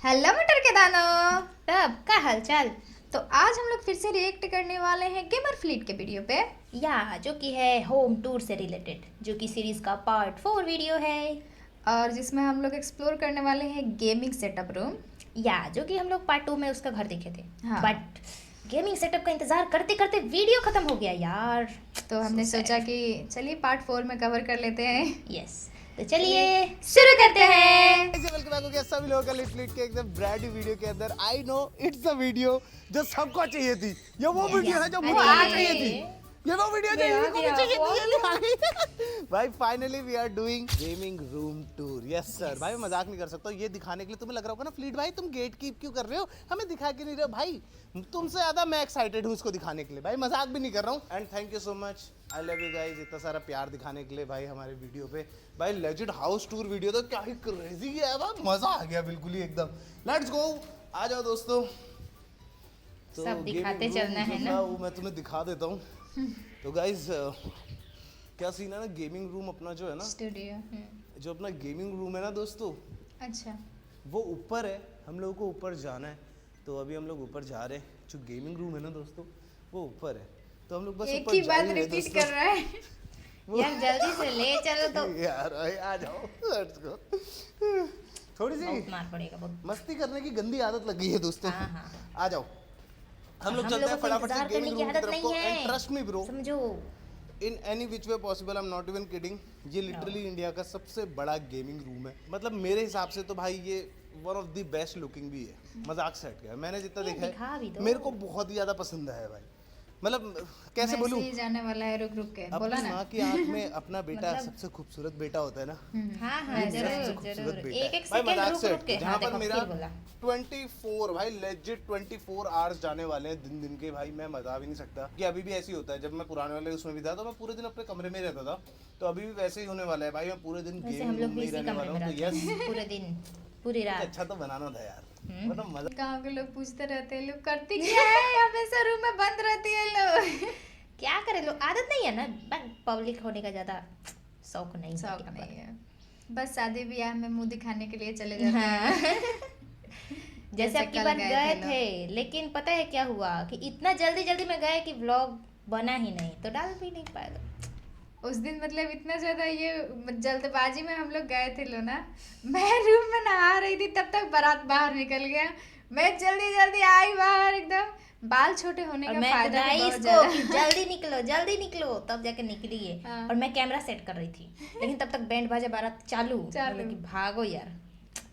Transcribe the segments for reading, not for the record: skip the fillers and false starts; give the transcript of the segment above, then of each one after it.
Hello मटर के दानों। तब का हालचाल। तो आज हम लोग फिर से रिएक्ट करने वाले हैं गेमर फ्लीट के वीडियो पे, या जो कि है होम टूर से रिलेटेड, जो कि सीरीज का पार्ट 4 वीडियो है। और जिसमें हम लोग एक्सप्लोर करने वाले हैं गेमिंग सेटअप रूम। या जो कि हम लोग पार्ट 2 में उसका घर देखे थे, हाँ। बट गेमिंग सेटअप का इंतजार करते करते वीडियो खत्म हो गया यार। तो हमने सोचा कि चलिए पार्ट 4 में कवर कर लेते हैं। यस, तो चलिए शुरू करते हैं। वेलकम बैक हो गया सभी लोगों का लिट के एकदम ब्रांड न्यू वीडियो के अंदर। I know it's the video जो सबको चाहिए थी। ये वो वीडियो है जो मुझे चाहिए थी। ये वो वीडियो जो इनको भी चाहिए थी। भाई finally we are doing gaming room tour. Yes sir. भाई मैं मजाक नहीं कर सकता ये दिखाने के लिए। तुम्हें लग रहा होगा ना फ्लीट भाई तुम गेट कीप क्यों कर रहे हो, हमें दिखा के नहीं रहे हो। भाई तुमसे ज्यादा मैं एक्साइटेड हूँ इसको दिखाने के लिए। भाई मजाक भी नहीं कर रहा हूँ। And thank you so much, I love you guys इतना सारा प्यार दिखाने के लिए भाई हमारे वीडियो पे। भाई लेजेंड हाउस टूर वीडियो तो क्या ही क्रेजी है भाई, मजा आ गया बिल्कुल ही एकदम। लेट्स गो, आ जाओ दोस्तों। तो सब दिखाते gaming room चलना है जो ना। था, वो मैं तुम्हें दिखा देता हूँ। तो गाइस क्या सीन है ना, गेमिंग रूम अपना जो है ना, स्टूडियो। जो अपना गेमिंग रूम है ना दोस्तों, अच्छा, वो ऊपर है। हम लोगों को ऊपर जाना है, तो अभी हम लोग ऊपर जा रहे हैं। जो गेमिंग रूम है ना दोस्तों, वो ऊपर है। तो हम लोग बस एक ऊपर ही जा बात ही रहे रिपीट दोस्तों। कर रहा है। यार जल्दी से ले चलो तो। यार भाई आ जाओ, लेट्स गो। थोड़ी सी बहुत मार पड़ेगा बहुत। मस्ती करने की गंदी आदत लग गई है दोस्तों। हाँ, हाँ। आ जाओ, हम लोग हम चलते हैं लोगों को फटाफट से इंतजार करने गेमिंग की रूम की आदत तरफ नहीं को। है। एंड ट्रस्ट मी ब्रो, समझो। In any which way possible, I am not even kidding, ये लिटरली इंडिया का सबसे बड़ा गेमिंग रूम है। मतलब मेरे हिसाब से तो भाई ये one of the best looking भी है। मजाक से हट गया, मैंने जितना ये देखा दिखा भी है दो। मेरे को बहुत ही ज्यादा पसंद है भाई। मतलब कैसे बोलूं, मैसेज आने वाला है, रुक रुक के बोला अपनी ना। माँ की आंख में अपना बेटा मतलब- सबसे खूबसूरत बेटा होता है ना। हाँ हाँ, ये मेरा सबसे जरूर खूबसूरत जरूर। बेटा एक है। एक भाई सेकंड मजाक रुक से रुक हट के। के, हाँ जहाँ पर देखो मेरा फिर बोला। 24 भाई लेजिट 24 आवर्स जाने वाले हैं दिन दिन के। भाई मैं बता भी नहीं सकता कि अभी भी ऐसे ही होता है। जब मैं पुराने वाले उसमें भी था तो मैं पूरे दिन अपने कमरे में रहता था, तो अभी भी वैसे ही होने वाला है भाई। मैं पूरे दिन वैसे गेम हम लोग रूम भी में ही इसी रहने कमरे वाला में हूँ। तो रहते यस, हैं पूरे दिन पूरी रात। अच्छा तो बनाना था यार, मतलब मजा। गांव के लोग पूछते रहते हैं, लोग करती क्या है, हमेशा रूम में बंद रहती है लोग। क्या करे लोग, आदत नहीं है ना, पब्लिक होने का ज्यादा शौक नहीं है शौक यहाँ नहीं पर। है, बस शादी ब्याह में मुंह दिखाने के लिए चले जाते हैं। हाँ। जैसे अब की कल बार गए गए थे थे, लेकिन पता है क्या हुआ कि इतना जल्दी जल्दी में गए कि व्लॉग बना ही नहीं, तो डाल भी नहीं पाए। उस दिन मतलब इतना ज्यादा ये जल्दबाजी में हम लोग गए थे लो ना। मैं रूम में नहा रही थी, तब तक बारात बाहर निकल गया। मैं जल्दी जल्दी आई बाहर एकदम। बाल छोटे होने और का मैं फायदा भी बताई बहुत इसको कि ज्यादा। जल्दी निकलो, तब जाके निकली है। हाँ। और मैं कैमरा सेट कर रही थी, लेकिन तब तक बैंड बाजा बारात चालू। बोले कि भागो यार,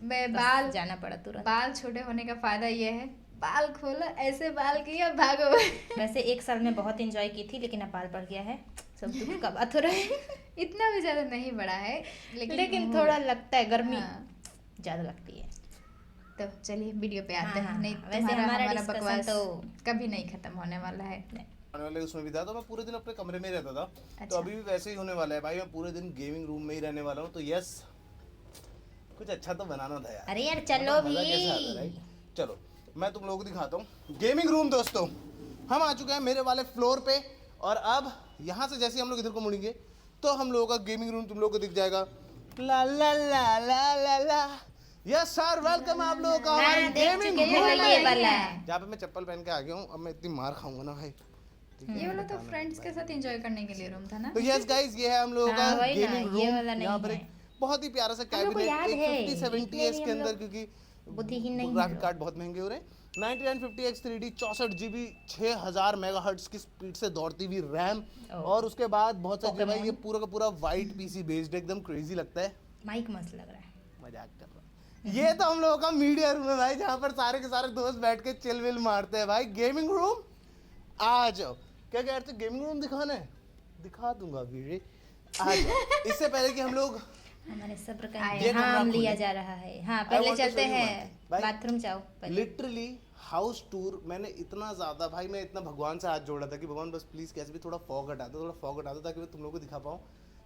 मैं बस बाल जाना पड़ा तुरंत। बाल छोटे होने का फायदा ये है, बाल खोलो ऐसे बाल किया भागो। वैसे एक साल में बहुत एंजॉय की थी, लेकिन अब बाल बढ़ गया है, सब दुख का बात हो रहा है। इतना भी ज्यादा नहीं बड़ा है, लेकिन थोड़ा लगता है, गर्मी हाँ। ज्यादा लगती है। तो चलिए वीडियो पे आते हाँ, हैं। हाँ, नहीं हाँ। वैसे तुम्हारा हमारा हमारा discussion बकवास तो- कभी नहीं खत्म होने वाला है। आने वाले उसमें भी था, तो मैं पूरे दिन अपने कमरे में ही रहता था। अच्छा। तो अभी भी वैसे ही होने वाला है भाई, मैं पूरे दिन गेमिंग रूम में ही रहने वाला हूँ। तो यस, कुछ अच्छा तो बनाना था यार। अरे यार चलो मतलब मजा कैसे आता है, भी। right? चलो मैं तुम लोगों को दिखाता हूँ गेमिंग रूम। दोस्तों हम आ चुके हैं मेरे वाले फ्लोर पे, और अब यहाँ से जैसे हम लोग इधर को मुड़ेंगे तो हम लोगों का गेमिंग रूम तुम लोगों को दिख जाएगा। ला ला ला ला ला ला। यस सर, वेलकम आप लोगों का हमारे हाँ, देख गेमिंग चुके हैं, रूम ये में। वाला। जहाँ पे मैं चप्पल पहन के आ गया हूँ, अब मैं इतनी मार खाऊंगा ना भाई। ये वाला तो फ्रेंड्स के साथ एंजॉय करने के लिए रूम था ना। तो यस गाइस, ये है हम लोगों का हाँ, वही ना, गेमिंग ये रूम। वाला नहीं यहाँ पर है। एक बहुत ही प्यारा सा हम लोग को कैबिनेट, याद एक है, 5070 इतने एस भी के हम अंदर, लोग क्योंकि बुद्धिहीन नहीं ग्राफिक हम कार्ड बहुत महंगे हो रहे हैं। 9950X 3D 64 GB 6000 मेगाहर्ट्ज की स्पीड से दौड़ती हुई रैम, और उसके बाद बहुत सारी भाई ये पूरा का पूरा वाइट पीसी बेस्ड, एकदम क्रेजी लगता है। माइक मस्त लग रहा है। मजाक कर रहा हूं। ये तो हम लोगों का मीडिया रूम है भाई, जहाँ पर सारे के सारे दोस्त बैठ के चिल विल मारते हैं भाई। गेमिंग रूम आ जाओ। क्या कह रहे थे, गेमिंग रूम दिखाना है? दिखा दूंगा वीरे, आ जाओ। इससे पहले कि हम लोग हमारे सब्र का आए, ये कमरा इम्तिहान लिया खोलें। जा रहा है। हाँ I पहले want to चलते show you हैं one thing. भाई, बाथरूम जाओ पहले। लिटरली हाउस टूर मैंने इतना ज्यादा भाई, मैं इतना भगवान से हाथ जोड़ा था कि भगवान बस प्लीज कैसे भी थोड़ा फॉग हटा दो, थोड़ा फॉग हटा दो, ताकि मैं तुम लोगों को दिखा पाऊँ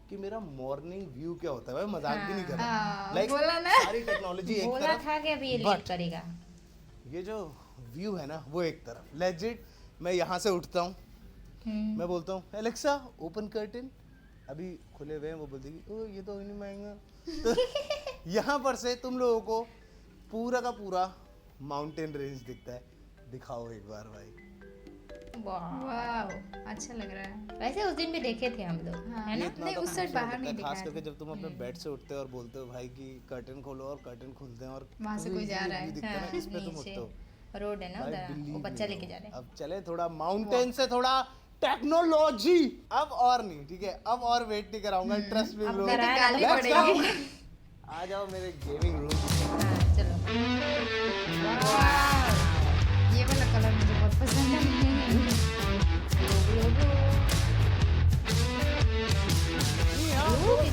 कि मेरा मॉर्निंग व्यू क्या होता है। भाई मजाक भी नहीं कर रहा, हाँ, लाइक बोला ना। सारी टेक्नोलॉजी एक बोला तरफ, था कि अभी ये but लीड करेगा। ये जो व्यू है ना वो एक तरफ। लेजिट मैं यहाँ से उठता हूँ, मैं बोलता हूँ एलेक्सा ओपन कर्टेन, अभी खुले हुए हैं, वो बोलती है ओ ये तो नहीं महंगा। तो यहाँ पर से तुम लोगों को पूरा का पूरा माउंटेन रेंज दिखता है। दिखाओ एक बार भाई। वाह, वाह अच्छा लग रहा है। वैसे उस दिन भी देखे थे हम लोग, हाँ, है ना? इतना नहीं तो उस साइड खूबसूरत बाहर लगता है, नहीं खास दिखाया करके था। जब तुम अपने बेड से उठते हो और बोलते हो भाई कि कर्टन खोलो और कर्टन खुलते हैं और वहाँ से कोई जा रहा है। दिखता है ना, इस पे तुम नीचे उठते हो रोड है ना भाई, उधर, believe वो बच्चा me लेके जा bro। रहे हैं। अब चले थोड़ा माउंटेन से थोड़ा टेक्नोलॉजी, अब और नहीं, ठीक है, अब और वेट नहीं कराऊंगा, ट्रस्ट मी अब ब्रो। कराया गाली तो पड़ेगी। आ जाओ मेरे गेमिंग रूम। हाँ, चलो। वाह, ये वाला कलर मुझे बहुत पसंद है।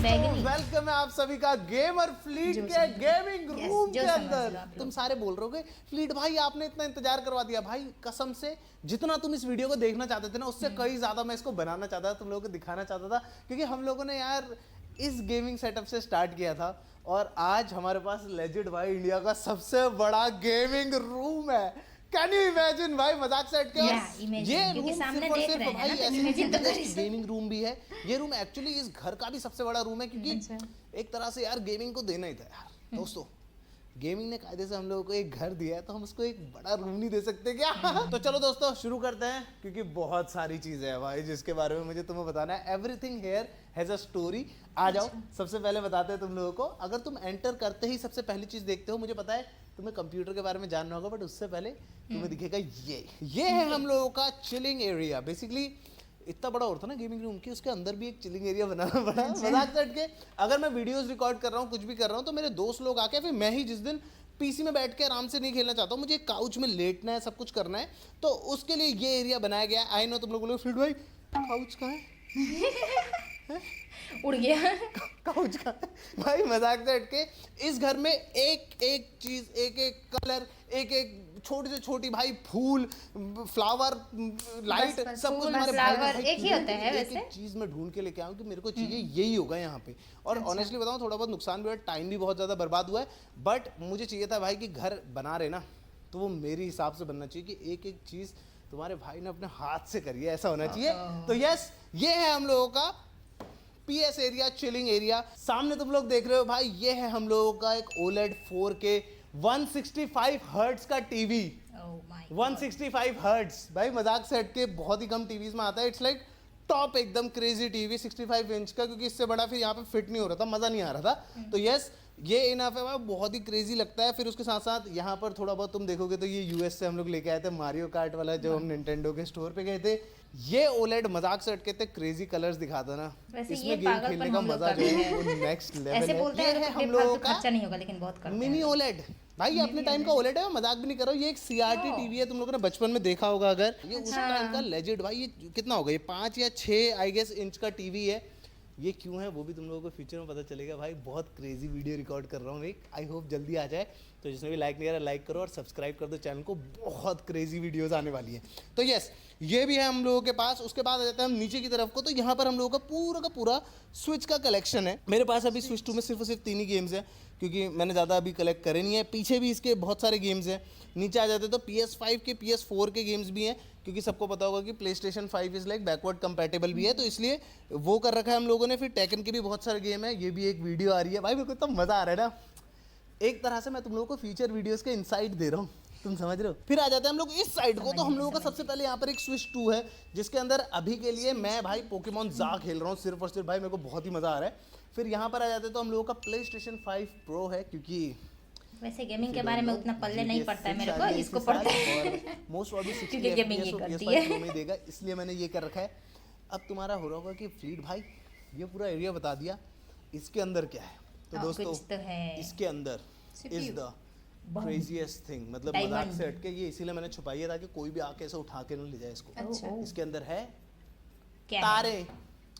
बैगनी। वेलकम है आप सभी का गेमर फ्लीट जो के समझ लो। गेमिंग Yes, रूम जो के समझ अंदर। लो आप लोग। तुम सारे बोल रहे होगे फ्लीट भाई आपने इतना इंतजार करवा दिया। भाई कसम से जितना तुम इस वीडियो को देखना चाहते थे ना, उससे कई ज्यादा मैं इसको बनाना चाहता था, तुम लोगों को दिखाना चाहता था, क्योंकि हम लोगों ने यार इस गेमिंग सेटअप से स्टार्ट किया था और आज हमारे पास लेजिट भाई इंडिया का सबसे बड़ा गेमिंग रूम है। कैन यू इमेजिन भाई, मजाक से हटके। Yeah, imagine, ये क्योंकि रूम सामने सिर्फ और देख सिर्फ रहे हैं भाई ना, तो ऐसे imagine तो कर ही सकते। गेमिंग रूम भी है। ये रूम एक्चुअली इस घर का भी सबसे बड़ा रूम है, क्योंकि अच्छा। एक तरह से यार गेमिंग को देना ही था यार दोस्तों। गेमिंग ने कायदे से हम लोगों को एक घर दिया है, तो हम उसको एक बड़ा रूम नहीं दे सकते क्या? तो चलो दोस्तों शुरू करते हैं, क्योंकि बहुत सारी चीजें हैं भाई जिसके बारे में मुझे तुम्हें बताना है। Everything here has a story. आ जाओ, सबसे पहले बताते हैं तुम लोगों को। अगर तुम एंटर करते ही सबसे पहली चीज देखते हो, मुझे पता है तुम्हें कंप्यूटर के बारे में जानना होगा, बट उससे पहले तुम्हें दिखेगा ये है हम लोगों का चिलिंग एरिया। बेसिकली इतना बड़ा और था ना गेमिंग रूम की, उसके अंदर भी एक चिलिंग एरिया बनाना पड़ा। मजाक से हट के, अगर मैं वीडियोस रिकॉर्ड कर रहा हूँ, कुछ भी कर रहा हूँ, तो मेरे दोस्त लोग आके, फिर मैं ही जिस दिन पीसी में बैठ के आराम से नहीं खेलना चाहता हूँ, मुझे काउच में लेटना है, सब कुछ करना है, तो उसके लिए ये एरिया बनाया गया है। आई नो तुम लोग बोलोगे फिर भाई काउच कहाँ है? उड़ गया। काउच का भाई, मजाक से हटके, इस घर में एक एक चीज, एक एक कलर, एक एक छोटी से छोटी भाई फूल, फ्लावर, लाइट, बस सब कुछ फूल, हमारे फ्लावर भाई एक ही होता है एक वैसे। एक चीज मैं ढूंढ के लेके आऊँ कि मेरे को चाहिए यही होगा यहाँ पे। और ऑनेस्टली बताऊँ, थोड़ा बहुत नुकसान भी हुआ, टाइम भी बहुत ज्यादा बर्बाद हुआ है, बट मुझे चाहिए था भाई कि घर बना रहे ना, तो वो मेरे हिसाब से बनना चाहिए कि एक एक चीज तुम्हारे भाई ने अपने हाथ से करी है, ऐसा होना चाहिए। तो यस, ये है हम लोगों का पीएस एरिया, चिलिंग एरिया। सामने तुम लोग देख रहे हो भाई, ये है हम लोगों का एक OLED 4K 165 हर्ट्ज का टीवी। Oh my 165 हर्ट्ज भाई, मजाक से हटके बहुत ही कम टीवीज में आता है। इट्स लाइक टॉप एकदम क्रेजी टीवी 65 इंच का, क्योंकि इससे बड़ा फिर यहाँ पे फिट नहीं हो रहा था, मजा नहीं आ रहा था। तो यस, ये इनफ है भाई, बहुत ही क्रेजी लगता है। फिर उसके साथ साथ यहाँ पर थोड़ा बहुत तुम देखोगे तो ये यूएस से हम लोग लेके आए थे मारियो कार्ट वाला, जो हम निंटेंडो के स्टोर पे गए थे। ये OLED मजाक से हटके थे, क्रेजी कलर्स दिखाता ना, वैसे ये इसमें गेम पागलपन खेलने का हम लोग मजा का जो भी है है। वो नेक्स्ट लेवल ऐसे है। बोलते ये हैं है तो हम लोगों बेफालतू का खर्चा नहीं होगा, लेकिन बहुत करते मिनी हैं। OLED भाई, ये अपने टाइम का OLED है, मैं मजाक भी नहीं कर रहा हूँ। ये एक CRT टीवी है, तुम लोगों ने बचपन में देखा होगा अगर। ये उस टाइम का लेजेंड भाई, ये कितना होगा, ये 5 या 6 आई गेस इंच का टीवी है। ये क्यों है वो भी तुम लोगों को फ्यूचर में पता चलेगा भाई। बहुत क्रेजी वीडियो रिकॉर्ड कर रहा हूँ एक, आई होप जल्दी आ जाए। तो जिसने भी लाइक नहीं करा लाइक करो और सब्सक्राइब कर दो चैनल को, बहुत क्रेजी वीडियोस आने वाली हैं। तो यस, ये भी है हम लोगों के पास। उसके बाद आ जाते हैं हम नीचे की तरफ को, तो यहाँ पर हम लोगों का पूरा स्विच का कलेक्शन है। मेरे पास अभी स्विच 2 में सिर्फ और सिर्फ 3 ही गेम्स हैं, क्योंकि मैंने ज़्यादा अभी कलेक्ट करे नहीं है। पीछे भी इसके बहुत सारे गेम्स हैं। नीचे आ जाते तो PS5 के PS4 के गेम्स भी हैं, क्योंकि सबको पता होगा कि PlayStation 5 is like backward compatible भी है, तो इसलिए वो कर रखा है हम लोगों ने। फिर टेकन के भी बहुत सारे गेम है, ये भी एक वीडियो आ रही है भाई, मेरे को तो मज़ा आ रहा है ना। एक तरह से मैं तुम लोगों को फ्यूचर वीडियोस के इनसाइट दे रहा हूँ, तुम समझ रहे हो। फिर आ जाते हैं हम लोग इस साइड को, तो हम लोगों का सबसे पहले यहाँ पर एक स्विच 2 है, जिसके अंदर अभी के लिए मैं भाई पोकेमॉन जा खेल रहा हूँ सिर्फ और सिर्फ भाई, मेरे को बहुत ही मज़ा आ रहा है। फिर यहाँ पर आ जाते हैं तो हम लोगों का PlayStation 5 Pro है, क्योंकि वैसे गेमिंग के बारे में उतना पल्ले नहीं पड़ता है मेरे को, इसको पड़ता है मोस्ट ऑफ क्योंकि गेमिंग ये करती है। में देगा, इसलिए मैंने ये कर रखा है। अब तुम्हारा हो रहा होगा कि फ्लीट भाई ये पूरा एरिया बता दिया, इसके अंदर क्या है? तो हाँ, दोस्तों कुछ तो है। इसके अंदर इज द क्रेजीएस्ट थिंग, मतलब Diamond। मजाक से हटके, ये इसीलिए मैंने छुपाई है ताकि कोई भी आके ऐसे उठा के ना ले जाए इसको। अच्छा। इसके अंदर है क्या है? तारे।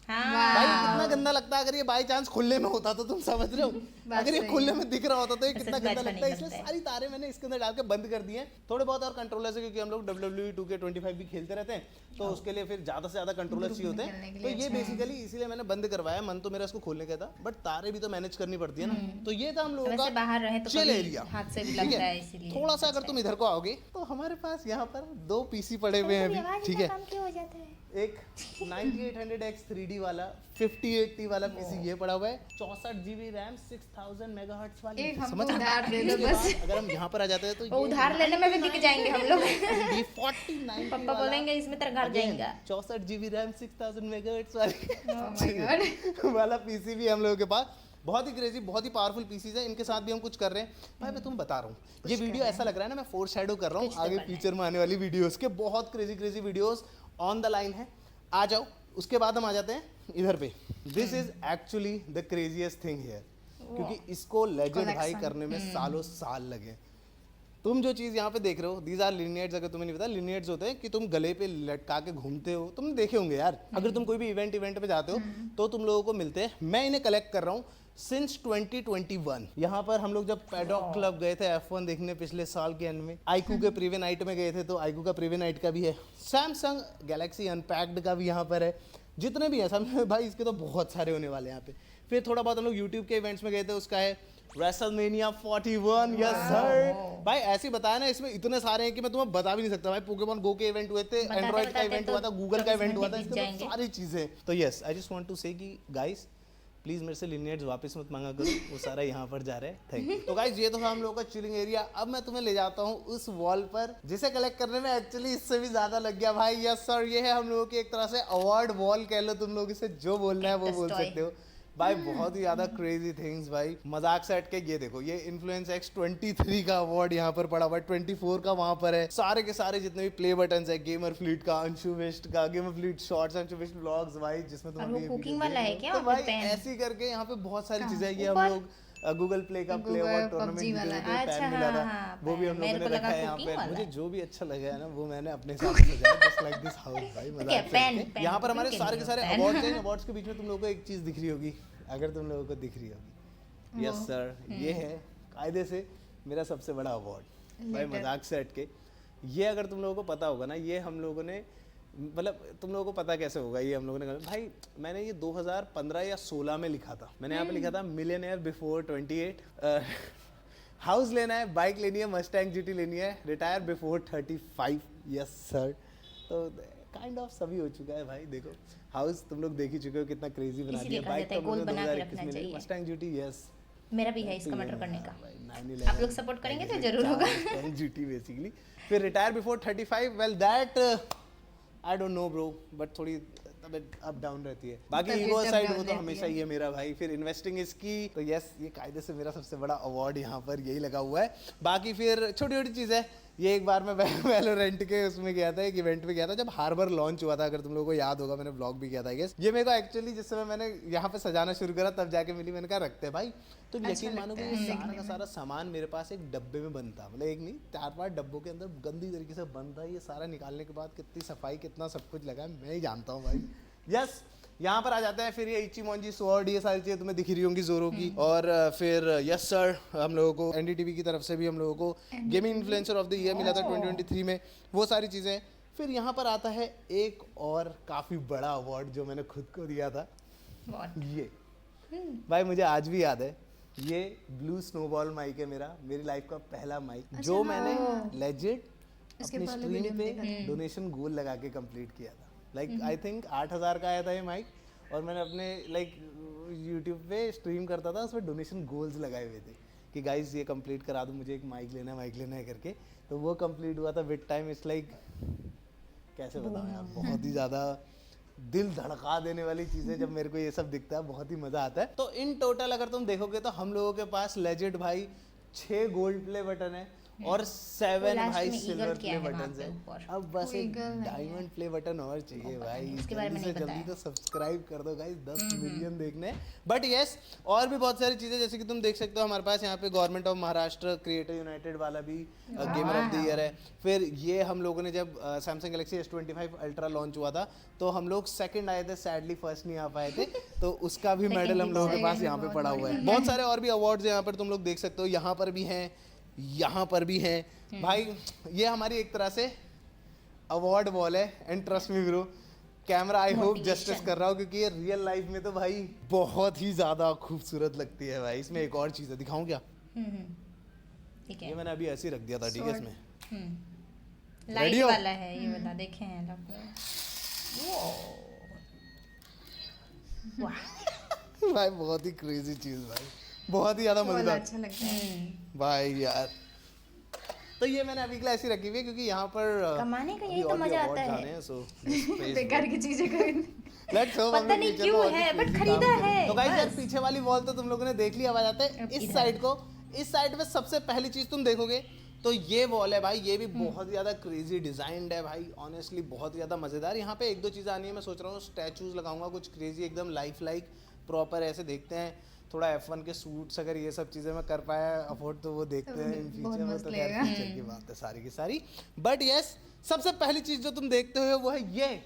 हाँ भाई कितना गंदा लगता है अगर ये बाई चांस खुले में होता, तो तुम समझ रहे हो, अगर ये सही खुले में दिख रहा होता तो ये ऐसे कितना तो गंदा अच्छा लगता है। नहीं इसलिए लगता है। सारी तारे मैंने इसके अंदर डाल के बंद कर दिए हैं। थोड़े बहुत और कंट्रोलर से, क्योंकि हम लोग WWE 2K25 भी खेलते रहते हैं, तो उसके लिए फिर ज्यादा से ज्यादा कंट्रोलर चाहिए होते खेलने हैं। के तो लिए ये अच्छा है। बेसिकली इसीलिए मैंने बंद करवाया। मन तो मेरा इसको खोलने का था, बट तारे भी तो मैनेज करनी पड़ती है ना। तो ये था हम लोगों वैसे का बाहर रहे तो चिल कभी एरिया, हाथ से भी ठीक लगता है, इसीलिए थोड़ा सा अगर तुम इधर को आओगे तो हमारे पास यहाँ पर 2 PC पड़े हुए हैं अभी, ठीक है। एक 9800X 3D वाला 5080 वाला पीसी ये पड़ा हुआ है, 64GB रैम 6000 मेगाहर्ट्ज वाली। एक हमको समझ रहे हैं? उधार दे दो इसके बस। बाद अगर हम यहाँ पर आ जाते हैं तो वो उधार लेने में भी बिक जाएंगे हम लोग। ये 4090 पापा बोलेंगे इसमें तेरा घर जाएगा। 64GB रैम 6000 मेगाहर्ट्ज वाली Oh my God। वाला पीसी भी हम लोगों के पास। बहुत ही क्रेजी, बहुत ही पावरफुल पीसीज है। इनके साथ भी हम कुछ कर रहे हैं भाई। मैं तुम्हें बता रहा हूँ, ये वीडियो ऐसा लग रहा है ना मैं फोर शैडो कर रहा हूँ आगे फ्यूचर में आने वाली वीडियोस के। बहुत crazy videos on the line है, आ जाओ। उसके बाद हम आ जाते हैं इधर पे। This is actually the craziest thing here, क्योंकि इसको लेजेंड भाई करने में सालों साल लगे। तुम जो चीज़ यहाँ पे देख रहे हो, दीज आर लिनियर्स। अगर तुम्हें नहीं पता, लिनियर्स होते हैं कि तुम गले पे लटका के घूमते हो, तुमने देखे होंगे यार। अगर तुम कोई भी इवेंट पे जाते हो तो तुम लोगों को मिलते हैं। मैं इन्हें कलेक्ट कर रहा हूँ सिंस 2021। यहाँ पर हम लोग जब पैडॉक क्लब गए थे F1 देखने पिछले साल के एंड में, आईकू के प्रीवियस नाइट में गए थे, तो आईकू का प्रीवियस नाइट का भी है, सैमसंग गैलेक्सी अनपैक्ड का भी यहाँ पर है। जितने भी है सब भाई, इसके तो बहुत सारे होने वाले हैं यहाँ पे। फिर थोड़ा बहुत हम लोग यूट्यूब के इवेंट्स में गए थे, उसका है WrestleMania 41। यस सर भाई, ऐसे ही बताया ना, इसमें इतने सारे हैं कि मैं तुम्हें बता भी नहीं सकता भाई। पोकेमॉन गो के इवेंट हुए थे, एंड्रॉइड का इवेंट हुआ था, गूगल का इवेंट हुआ था, इसके तो सारी चीजें। तो yes, I just want to say कि गाइस प्लीज मेरे से लिनियर्स वापस मत मांगा करो, वो सारा यहाँ पर जा रहा है। Thank you. तो गाइस ये तो था हम लोगों का चिलिंग एरिया। अब मैं तुम्हें ले जाता हूँ उस वॉल पर जिसे कलेक्ट करने में एक्चुअली इससे भी ज्यादा लग गया भाई। यस सर, ये है हम लोगों की एक तरह से अवार्ड वॉल कह लो तुम लोग इसे, जो बोलना है वो बोल सकते हो भाई। बहुत ही ज्यादा क्रेजी थिंग्स भाई। मजाक से हट के ये देखो, ये इन्फ्लुएंस X 23 का अवार्ड यहाँ पर पड़ा हुआ है, 24 का वहाँ पर है। सारे के सारे जितने भी प्ले बटन्स है, गेमर फ्लीट का, अंशु विस्ट का, Gamer Fleet shorts, Anshu Bisht vlogs भाई, जिसमें तुम कुकिंग वाला है क्या? तो भाई ऐसी करके यहाँ पे बहुत सारी चीजें हैं। ये हम लोग गूगल प्ले का प्ले अवार्ड टूर्नामेंट पैन मिला था, वो भी हम लोगों ने रखा है यहाँ पे। मुझे जो भी अच्छा लगा है ना वो मैंने अपने हिसाब से सजाया, जस्ट लाइक दिस हाउस भाई। मजा यहाँ पर हमारे सारे के सारे अवार्ड्स हैं। अवार्ड्स के बीच में तुम लोगों को एक चीज दिख रही होगी, अगर तुम लोगों को दिख रही होगी, यस सर, ये है कायदे से मेरा सबसे बड़ा अवार्ड भाई। मजाक से हट के ये अगर तुम लोगों को पता होगा ना, ये हम लोगों ने, मतलब तुम लोगों को पता कैसे होगा, ये हम लोगों ने कहा भाई, मैंने ये 2015 या 16 में लिखा था। मैंने यहाँ पे लिखा था मिलियनेयर बिफोर 28, हाउस लेना है, बाइक लेनी है, मस्टैंग जीटी लेनी है, रिटायर बिफोर 35। यस सर, तो काइंड ऑफ सभी हो चुका है भाई। देखो हाउस तुम लोग देख ही चुके हो कितना क्रेजी बना दिया। बाइक का मुझे 2021 में लिया, मस्टैंग जीटी। यस, मेरा भी है इसका मैटर करने का। आप लोग सपोर्ट करेंगे तो जरूर होगा। Mustang GT basically. फिर retire before 35, well that I don't know bro, but थोड़ी तबीयत अप डाउन रहती है। बाकी ईगो साइड वो तो हमेशा ही है मेरा भाई। फिर इन्वेस्टिंग इसकी, तो यस, ये कायदे से मेरा सबसे बड़ा अवार्ड यहाँ पर यही लगा हुआ है। बाकी फिर छोटी छोटी चीज़ है। ये एक बार मैं वैलोरेंट के उसमें गया था, एक इवेंट पे गया था जब हार्बर लॉन्च हुआ था, अगर तुम लोगों को याद होगा, मैंने ब्लॉग भी किया था। गेस ये मेरे को एक्चुअली जिस समय मैंने यहाँ पे सजाना शुरू करा तब जाके मिली। मैंने कहा रखते हैं भाई। तो यकीन मानोगे ये सारा का सारा सामान मेरे पास एक डब्बे में बनता, मतलब एक नहीं 4-5 डब्बों के अंदर गंदी तरीके से बनता है। ये सारा निकालने के बाद कितनी सफाई, कितना सब कुछ लगा है मैं ही जानता हूँ भाई। यस, यहाँ पर आ जाते हैं फिर ये इचिमोंजी स्वॉर्ड, ये सारी चीज़ें तुम्हें दिख रही होंगी जोरो की। और फिर यस सर, हम लोगों को एनडीटीवी की तरफ से भी हम लोगों को gaming influencer of the year मिला था 2023 में, वो सारी चीज़ें। फिर यहाँ पर आता है एक और काफ़ी बड़ा अवार्ड जो मैंने खुद को दिया था। ये भाई मुझे आज भी याद है, ये ब्लू स्नोबॉल माइक है मेरा, मेरी लाइफ का पहला माइक जो मैंने लेजिट अपनी स्ट्रीम पे डोनेशन गोल लगा के कंप्लीट किया था। लाइक आई थिंक 8000 का आया था ये माइक, और मैंने अपने लाइक यूट्यूब पे स्ट्रीम करता था, उसमें डोनेशन गोल्स लगाए हुए थे कि गाइस ये कंप्लीट करा दो, मुझे एक माइक लेना है करके। तो वो कंप्लीट हुआ था विद टाइम। इट्स लाइक कैसे बताऊं यार, बहुत ही ज़्यादा दिल धड़का देने वाली चीज़ें जब मेरे को ये सब दिखता है, बहुत ही मज़ा आता है। तो इन टोटल अगर तुम देखोगे तो हम लोगों के पास लेजेंड भाई 6 गोल्ड प्ले बटन है और 7 भाई सिल्वर प्ले बटन है। अब बस एक डायमंड प्ले बटन और चाहिए भाई। जल्दी से जल्दी तो सब्सक्राइब कर दो गाइस, 10 मिलियन देखने। बट यस, और भी बहुत सारी चीज़ें जैसे कि तुम देख सकते हो हमारे पास यहाँ पे government of Maharashtra creator United वाला भी गेमर ऑफ द ईयर है। फिर ये हम लोगों ने जब Samsung Galaxy S25 ultra launch हुआ था तो हम लोग सेकंड आए थे, सैडली फर्स्ट नहीं आ पाए थे, तो उसका भी मेडल हम लोगों के पास यहाँ पे पड़ा हुआ है। बहुत सारे और भी अवार्ड्स यहाँ पर तुम लोग देख सकते हो, यहाँ पर भी हैं, यहाँ पर भी हैं भाई। ये हमारी एक तरह से अवार्ड वॉल है। And trust me bro, camera I hope justice कर रहा हूँ, क्योंकि ये रियल लाइफ में तो भाई बहुत ही ज़्यादा खूबसूरत लगती है भाई। इसमें एक और चीज़ है, दिखाऊं क्या? ठीक है, ये मैंने अभी ऐसे ही रख दिया था, ठीक है? इसमें लाइट वाला है ये, बता देखे हैं लोग। भाई बहुत ही क्रेजी चीज भाई, बहुत ही ज्यादा बहुत मजेदार अच्छा लगता है। भाई यार। तो ये मैंने अभी के लिए ऐसी रखी हुई है क्योंकि यहाँ पर कमाने का अभी यही तो और भी मजा awards आता है। आने हैं, so बेकार की चीजें खरीदने। लेट्स होप पता नहीं क्यों है, but खरीदा है, तो गाइस यार बस। पीछे वाली वॉल तो तुम लोगों ने देख लिया, आवाज आता है अब इस इधर। साइड को। इस साइड में सबसे पहली चीज तुम देखोगे तो ये वॉल है भाई, ये भी हम्म। बहुत ज्यादा क्रेजी डिजाइन्ड है भाई, ऑनेस्टली बहुत ज्यादा मजेदार। यहाँ पे एक दो चीजें आनी है, मैं सोच रहा हूँ स्टैचूज लगाऊंगा कुछ क्रेजी एकदम लाइफ लाइक प्रॉपर, ऐसे देखते हैं थोड़ा F1 के सूट्स, अगर ये सब चीजें मैं कर पाया अफोर्ड तो वो देखते हैं इन बहुत फ्यूचर में, मस्त तो खैर लगेगा। फ्यूचर की बात है सारी की सारी। बट यस, सबसे पहली चीज जो तुम देखते हो वो है ये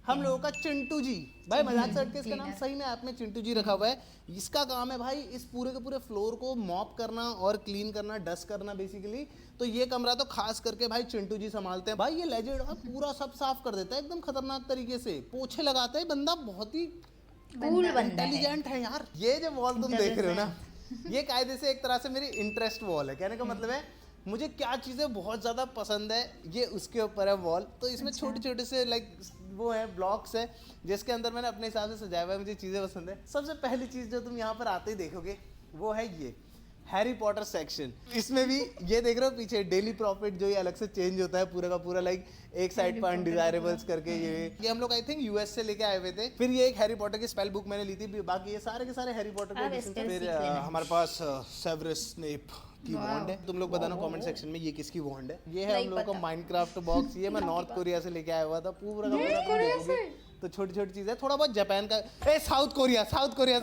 हम लोगों का चिंटू जी। भाई मजाक से हट के इसका नाम सही में ऐप में चिंटू जी रखा हुआ है। इसका काम है भाई इस पूरे के पूरे फ्लोर को मॉप करना और क्लीन करना, डस्ट करना बेसिकली। तो ये कमरा तो खास करके भाई चिंटू जी संभालते हैं। भाई ये लेजेंड पूरा सब साफ कर देता है एकदम खतरनाक तरीके से, पोछे लगाता है बंदा, बहुत ही कूल बंदा है। इंटेलिजेंट है यार। ये जो वॉल तुम देख रहे हो ना, ये कायदे से एक तरह से मेरी इंटरेस्ट वॉल है। कहने का मतलब है मुझे क्या चीज़ें बहुत ज़्यादा पसंद है, ये उसके ऊपर है वॉल। तो इसमें छोटे छोटे से लाइक वो है ब्लॉक्स है जिसके अंदर मैंने अपने हिसाब से सजाया हुआ है, मुझे चीज़ें पसंद है। सबसे पहली चीज़ जो तुम यहाँ पर आते ही देखोगे वो है ये हैरी पॉटर सेक्शन। इसमें भी ये देख रहे हो पीछे डेली प्रॉफिट जो ये अलग से चेंज होता है पूरा का पूरा, लाइक एक साइड पर अनडिजायरेबल्स करके ये हम लोग आई थिंक यूएस से लेके आए हुए थे। फिर ये एक हैरी पॉटर की स्पेल बुक मैंने ली थी, बाकी ये सारे के सारे हैरी पॉटर के अब editions spell फिर सीख लेना। हमारे पास सेवरस स्नेप की वॉन्ड है। तुम लोग बताना कमेंट सेक्शन में ये किसकी वॉन्ड है। ये है नहीं हम लोगों का पता। माइनक्राफ्ट बॉक्स, ये मैं नॉर्थ कोरिया से लेके आया हुआ था पूरा का पूरा। तुम देखोगे तो छोटी छोटी चीजें, थोड़ा बहुत जापान का, साउथ कोरिया से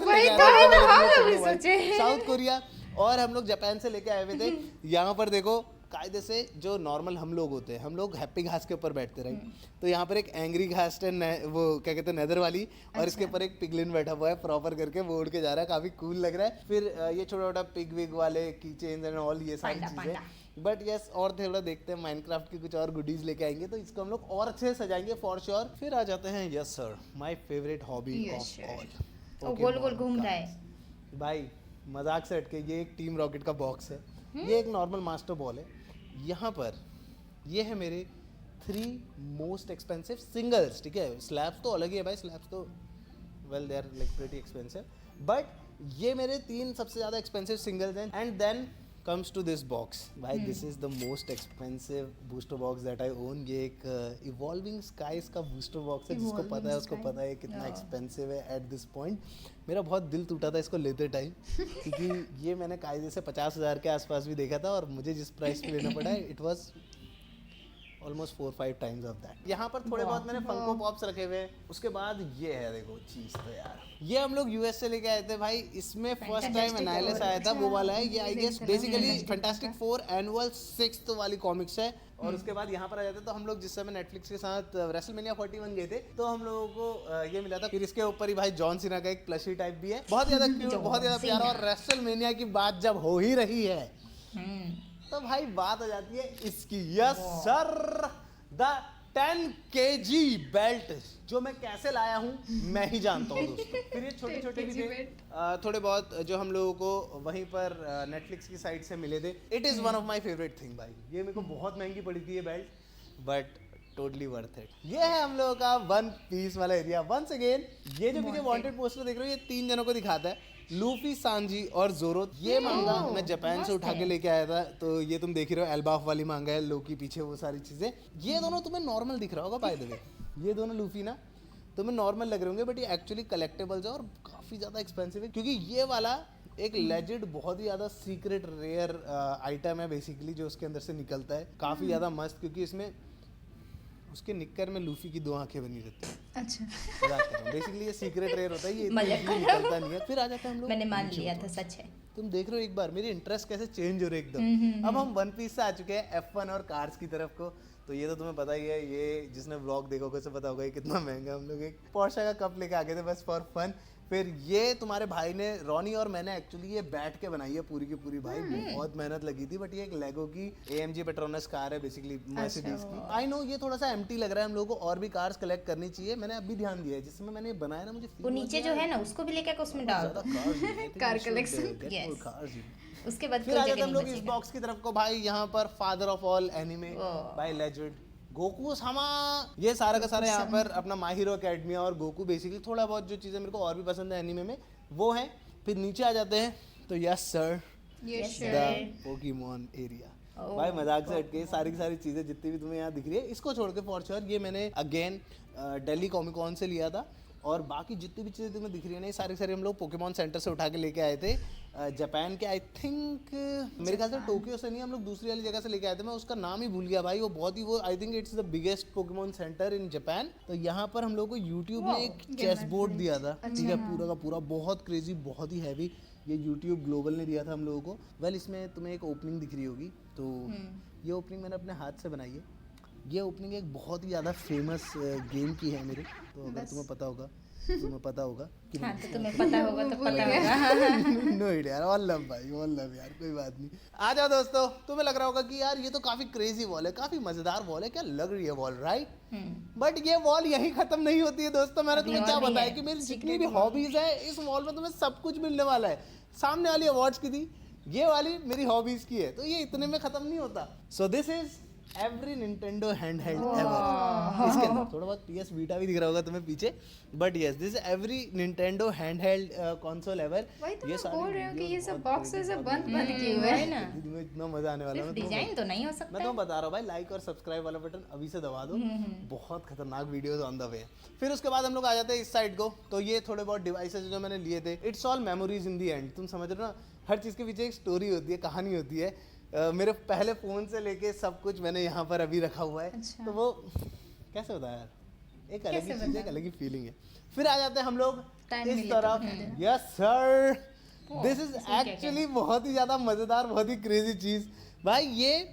वही लेके तो आए है ना, हम थे लोग भी सोचे। साउथ कोरिया, और हम लोग जापान से लेके आए हुए थे। यहाँ पर देखो कायदे से जो नॉर्मल हम लोग होते हैं, हम लोग हैप्पी घास के ऊपर बैठते रहे, तो यहाँ पर एक एंग्री घास है वो क्या कहते हैं नेदर वाली, और इसके ऊपर एक पिगलिन बैठा हुआ है प्रॉपर करके, वो उड़ के जा रहा है, काफी कूल लग रहा है। फिर ये छोटा छोटा पिग विग वाले की चेन्स एंड ऑल ये सारी चीजें। बट यस, और थोड़ा देखते हैं माइनक्राफ्ट की कुछ और गुडीज लेके आएंगे तो इसको हम लोग और अच्छे से सजाएंगे फॉर श्योर। फिर आ जाते हैं yes sir my favourite hobby of all, वो गोल गोल घूम रहा है। भाई मजाक से हटके ये एक टीम रॉकेट का बॉक्स है, ये एक नॉर्मल मास्टर बॉल है। यहाँ पर ये है मेरे 3 मोस्ट एक्सपेंसिव सिंगल्स, ठीक है। स्लैब्स तो अलग ही है भाई, स्लैब्स तो well they are like pretty expensive, but ये मेरे 3 सबसे ज़्यादा एक्सपेंसिव सिंगल्स हैं। And then comes to this box भाई, this is the most expensive booster box that I own। ये एक evolving skies का booster box है, जिसको पता है उसको पता है कितना एक्सपेंसिव है एट दिस पॉइंट। मेरा बहुत दिल टूटा था इसको लेते टाइम, क्योंकि ये मैंने कायदे से 50,000 के आसपास भी देखा था, और मुझे जिस प्राइस पे लेना पड़ा है it was almost 4-5 times of that. यहाँ पर थोड़े बहुत मैंने फंको पॉप्स रखे हुए हैं। उसके बाद ये है देखो चीज, तो यार ये हम लोग यूएस से लेके आए थे भाई। इसमें फर्स्ट टाइम एनालिस आया था, वो वाला है ये। I guess basically fantastic 4 annual 6th वाली कॉमिक्स है। और उसके बाद यहाँ पर आ जाते तो हम लोग जिस समय नेटफ्लिक्स के साथ रेसलमेनिया 41 गए थे, तो हम लोगों को ये मिला था। फिर इसके ऊपर ही भाई जॉन सीना का एक प्लशी टाइप भी है, बहुत ज्यादा क्यूट, बहुत ज्यादा प्यारा। और रेसलमेनिया की बात जब हो ही रही है तो भाई बात हो जाती है इसकी। Yes sir, the 10 kg belt जो मैं कैसे लाया हूँ मैं ही जानता हूँ दोस्तों। फिर ये छोटे छोटे चीजें थोड़े बहुत जो हम लोगों को वहीं पर नेटफ्लिक्स की साइट से मिले थे। It is one of my favourite thing भाई। ये मेरे को बहुत महंगी पड़ी थी ये belt, but totally worth it. ये है हम लोगों का वन पीस वाला एरिया। वंस अगेन ये जो मुझे वांटेड पोस्टर देख रहे हो, ये 3 जनों को दिखाता है, लूफी, सांजी और जोरो। ये मांगा मैं जापान से उठा के लेके आया था, तो ये तुम देख रहे हो एल्बाफ वाली मांगा है, लोकी पीछे वो सारी चीजें। ये दोनों तुम्हें नॉर्मल दिख रहा होगा बाय द वे, ये दोनों लूफी ना तुम्हें नॉर्मल लग रहे होंगे, बट ये एक्चुअली कलेक्टेबल्स है और काफी ज्यादा एक्सपेंसिव है, क्योंकि ये वाला एक लेजेंड बहुत ही ज्यादा सीक्रेट रेयर आइटम है बेसिकली, जो उसके अंदर से निकलता है। काफी ज्यादा मस्त, क्योंकि इसमें उसके निक्कर में लूफी की 2 आंखें बनी रहती हैं। अच्छा, बेसिकली ये सीक्रेट रेयर होता है, ये निकलता नहीं है। फिर आ जाता है हम लोग, मैंने मान लिया था, सच है। तुम देख रहे हो एक बार मेरी इंटरेस्ट कैसे चेंज हो रही है एकदम। अब हम वन पीस से आ चुके हैं F1 और कार्स की तरफ को। तो ये तो तुम्हें पता ही है, ये जिसने व्लॉग देखा होगा उसे पता होगा ये कितना महंगा। हम लोग एक पोर्शे का कप लेके आ गए थे बस फॉर फन। फिर ये तुम्हारे भाई ने, रॉनी और मैंने एक्चुअली ये बैठ के बनाई है पूरी की पूरी भाई, बहुत मेहनत लगी थी। बट ये एक लेगो की AMG पेट्रोनस कार है बेसिकली, मर्सिडीज की। आई नो ये थोड़ा सा एम्प्टी लग रहा है, हम लोगों को और भी कार्स कलेक्ट करनी चाहिए। मैंने अभी ध्यान दिया है, जिस समय मैंने बनाया ना, मुझे वो नीचे जो है ना उसको भी लेकर उसमें डाल दो, कार कलेक्शन। उसके बाद फिर आ जाते हम लोग इस बॉक्स की तरफ को भाई। यहाँ पर फादर ऑफ ऑल एनिमे भाई, लेजेंड गोकू सामा, ये सारा का सारा यहाँ पर अपना माय हीरो एकेडमी और गोकू बेसिकली थोड़ा बहुत जो चीज़ें मेरे को और भी पसंद है एनीमे में वो है। फिर नीचे आ जाते हैं तो yes sir Yes, the sir. Pokemon area. भाई मजाक से हटके सारी की सारी चीज़ें जितनी भी तुम्हें यहाँ दिख रही है इसको छोड़ के फॉर श्योर ये मैंने अगेन दिल्ली कॉमिक कॉन से लिया था। और बाकी जितनी भी चीज़ें तुम्हें दिख रही है ना ये सारी सारी हम लोग पोकेमॉन सेंटर से उठा के लेके आए थे जापान के। आई थिंक मेरे ख्याल से टोक्यो से नहीं, हम लोग दूसरी वाली जगह से लेके आए थे, मैं उसका नाम ही भूल गया भाई। वो बहुत ही वो I think it's the biggest Pokemon centre in Japan. तो यहाँ पर हम लोग को यूट्यूब ने एक चेस बोर्ड दिया था, ठीक है, पूरा का पूरा बहुत क्रेजी बहुत ही हैवी। ये यूट्यूब ग्लोबल ने दिया था हम लोगों को। वेल इसमें तुम्हें एक ओपनिंग दिख रही होगी, तो ये ओपनिंग मैंने अपने हाथ से बनाई है। ये ओपनिंग एक बहुत ही ज़्यादा फेमस गेम की है मेरे, तो अगर तुम्हें पता होगा कि हाँ तो तुम्हें पता होगा तो पता होगा। नो यार, ऑल लव भाई, ऑल लव यार, कोई बात नहीं। आ जाओ दोस्तों, तुम्हें लग रहा होगा कि यार ये तो काफी क्रेजी वॉल है, काफी मजेदार वॉल है, क्या लग रही है वॉल, राइट? बट ये वॉल यही खत्म नहीं होती है दोस्तों। मैंने तुम्हें क्या बताया कि मेरी जितनी भी हॉबीज है इस वॉल में तुम्हें सब कुछ मिलने वाला है। सामने वाली अवार्ड्स की थी, ये वाली मेरी हॉबीज की है, तो ये इतने में खत्म नहीं होता। So this is every Nintendo handheld ever. इसके अंदर थोड़ा बहुत PS Vita भी दिख रहा होगा तुम्हें पीछे, but yes this every Nintendo handheld console ever. वही तो मैं बोल रही हूँ कि ये सब बॉक्सेस से बंद किए हुए हैं ना, तुम्हें इतना मजा आने वाला है। डिजाइन तो नहीं हो सकता। मैं तुम्हें बता रहा हूँ भाई, लाइक और सब्सक्राइब वाला बटन अभी से दबा दो, बहुत खतरनाक वीडियोस ऑन द वे। फिर उसके बाद हम लोग आ जाते हैं इस साइड को, तो ये थोड़े बहुत डिवाइसेस जो मैंने लिए थे, it's all memories in the and. तुम समझ रहे हो ना, हर चीज़ के पीछे एक स्टोरी होती है, कहानी होती है। मेरे पहले फ़ोन से लेके सब कुछ मैंने यहाँ पर अभी रखा हुआ है। अच्छा। तो वो कैसे होता है यार, एक अलग ही चीज़ है, एक अलग ही फीलिंग है। फिर आ जाते हैं हम लोग इस तरफ, yes sir, this is actually बहुत ही ज़्यादा मज़ेदार, बहुत ही क्रेजी चीज़ भाई। ये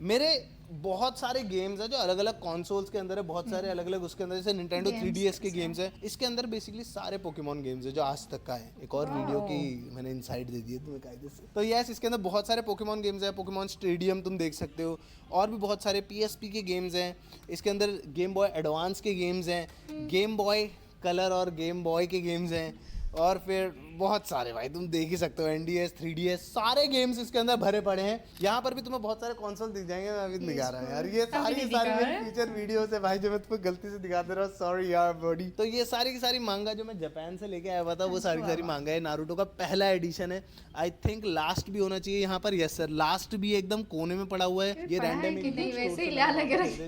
मेरे बहुत सारे गेम्स हैं जो अलग अलग कॉन्सोल्स के अंदर है, बहुत सारे अलग अलग उसके अंदर, जैसे निंटेंडो 3DS के गेम्स हैं, इसके अंदर बेसिकली सारे पोकेमॉन गेम्स है जो आज तक का है। एक और वीडियो की मैंने इनसाइट दे दी है तुम्हें कायदे से। तो यस इसके अंदर बहुत सारे पोकेमॉन गेम्स हैं, पोकेमॉन स्टेडियम तुम देख सकते हो, और भी बहुत सारे PSP के गेम्स हैं। इसके अंदर गेम बॉय एडवांस के गेम्स हैं, गेम बॉय कलर और गेम बॉय के गेम्स हैं, और फिर बहुत सारे भाई तुम देख ही सकते हो, NDS 3DS सारे गेम्स इसके अंदर भरे पड़े हैं। यहाँ पर भी तुम्हें बहुत सारे कंसोल दिख जाएंगे, मैं अभी दिखा रहा हूँ यार, ये सारी मेरी फीचर वीडियोस है भाई जो मैं तुम्हें गलती से दिखा दे रहा हूँ, सॉरी यार बॉडी। तो ये सारी की सारी मांगा जो मैं जापान से लेके आया हुआ था, वो सारी की सारी मांगा है। नारुतो का पहला एडिशन है, आई थिंक लास्ट भी होना चाहिए यहाँ पर। यस सर, लास्ट भी एकदम कोने में पड़ा हुआ है, ये रैंडम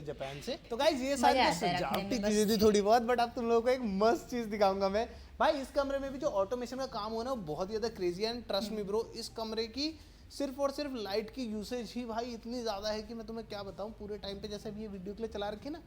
जापान से। तो गाइस ये सारी सजावटी चीजें थी थोड़ी बहुत, बट अब तुम लोगों को एक मस्त चीज दिखाऊंगा मैं भाई। इस कमरे में भी जो ऑटोमेशन का काम हो ना, बहुत ज़्यादा क्रेजी है। एंड ट्रस्ट मी ब्रो, इस कमरे की सिर्फ और सिर्फ लाइट की यूसेज ही भाई इतनी ज़्यादा है कि मैं तुम्हें क्या बताऊं। पूरे टाइम पे जैसे अभी ये वीडियो के लिए चला रखी है ना,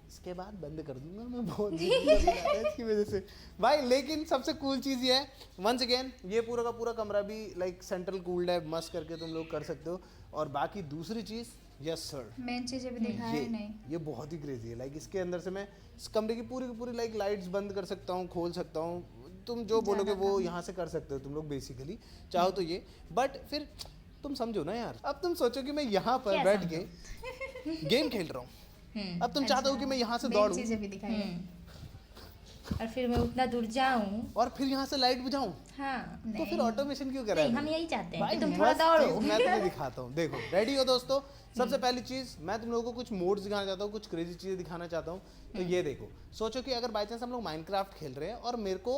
इसके बाद बंद कर दूंगा मैं, बहुत इसकी वजह से भाई। लेकिन सबसे कूल चीज़ ये है, वंस अगेन ये पूरा का पूरा कमरा भी लाइक सेंट्रल कूल्ड है, मस्त करके तुम लोग कर सकते हो। और बाकी दूसरी चीज़, यस सर, मेन चीज़ अभी दिखाया है नहीं, ये बहुत ही क्रेजी है। लाइक इसके अंदर से मैं इस कमरे की पूरी लाइक लाइट्स बंद कर सकता हूँ, खोल सकता हूँ, तुम जो बोलोगे वो यहाँ से कर सकते हो तुम लोग बेसिकली चाहो तो ये। बट फिर तुम समझो ना यार, अब तुम सोचो कि मैं यहाँ पर बैठ के गेम खेल रहा हूँ, अब तुम चाहते हो कि मैं यहाँ से दौड़ूं, चीज़ें भी दिखाई है। और फिर मैं उतना दूर जाऊं और फिर यहाँ से लाइट बुझाऊं, हाँ तो फिर ऑटोमेशन क्यों करा है? हम यही चाहते हैं भाई कि तुम थोड़ा मस्त दौड़ो। चीज़ मैं तुम्हें दिखाता हूँ, देखो रेडी हो दोस्तों। सबसे पहली चीज मैं तुम लोगों को कुछ मोड्स दिखाना चाहता हूँ, कुछ क्रेजी चीजें दिखाना चाहता हूँ। तो ये देखो, सोचो कि अगर बाई चांस हम लोग माइनक्राफ्ट खेल रहे हैं और मेरे को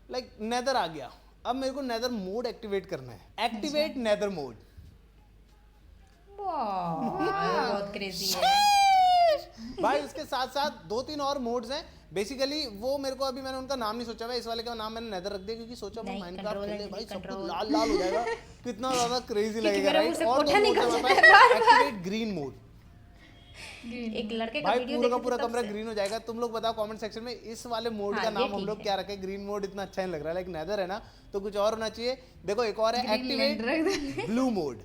लाइक नेदर आ गया, अब मेरे को नेदर मोड एक्टिवेट करना है, एक्टिवेट नेदर मोड। बहुत क्रेजी है भाई उसके साथ साथ 2-3 और मोड्स हैं बेसिकली, वो मेरे को अभी मैंने उनका नाम नहीं सोचा हुआ, इस वाले का नाम मैंने नेदर रख दिया क्योंकि सोचा मैं माइनक्राफ्ट खेले भाई सब कुछ लाल लाल हो जाएगा, कितना ज्यादा क्रेजी लगेगा राइट। और एक्टिवेट ग्रीन मोड, एक लड़के का भाई वीडियो पूरा का पूरा कमरा ग्रीन हो जाएगा। तुम लोग बताओ कमेंट सेक्शन में इस वाले मोड का नाम हम लोग क्या रखें। ग्रीन मोड इतना अच्छा नहीं लग रहा है, लाइक नेदर है ना, तो कुछ और होना चाहिए। देखो एक और है activate blue mode,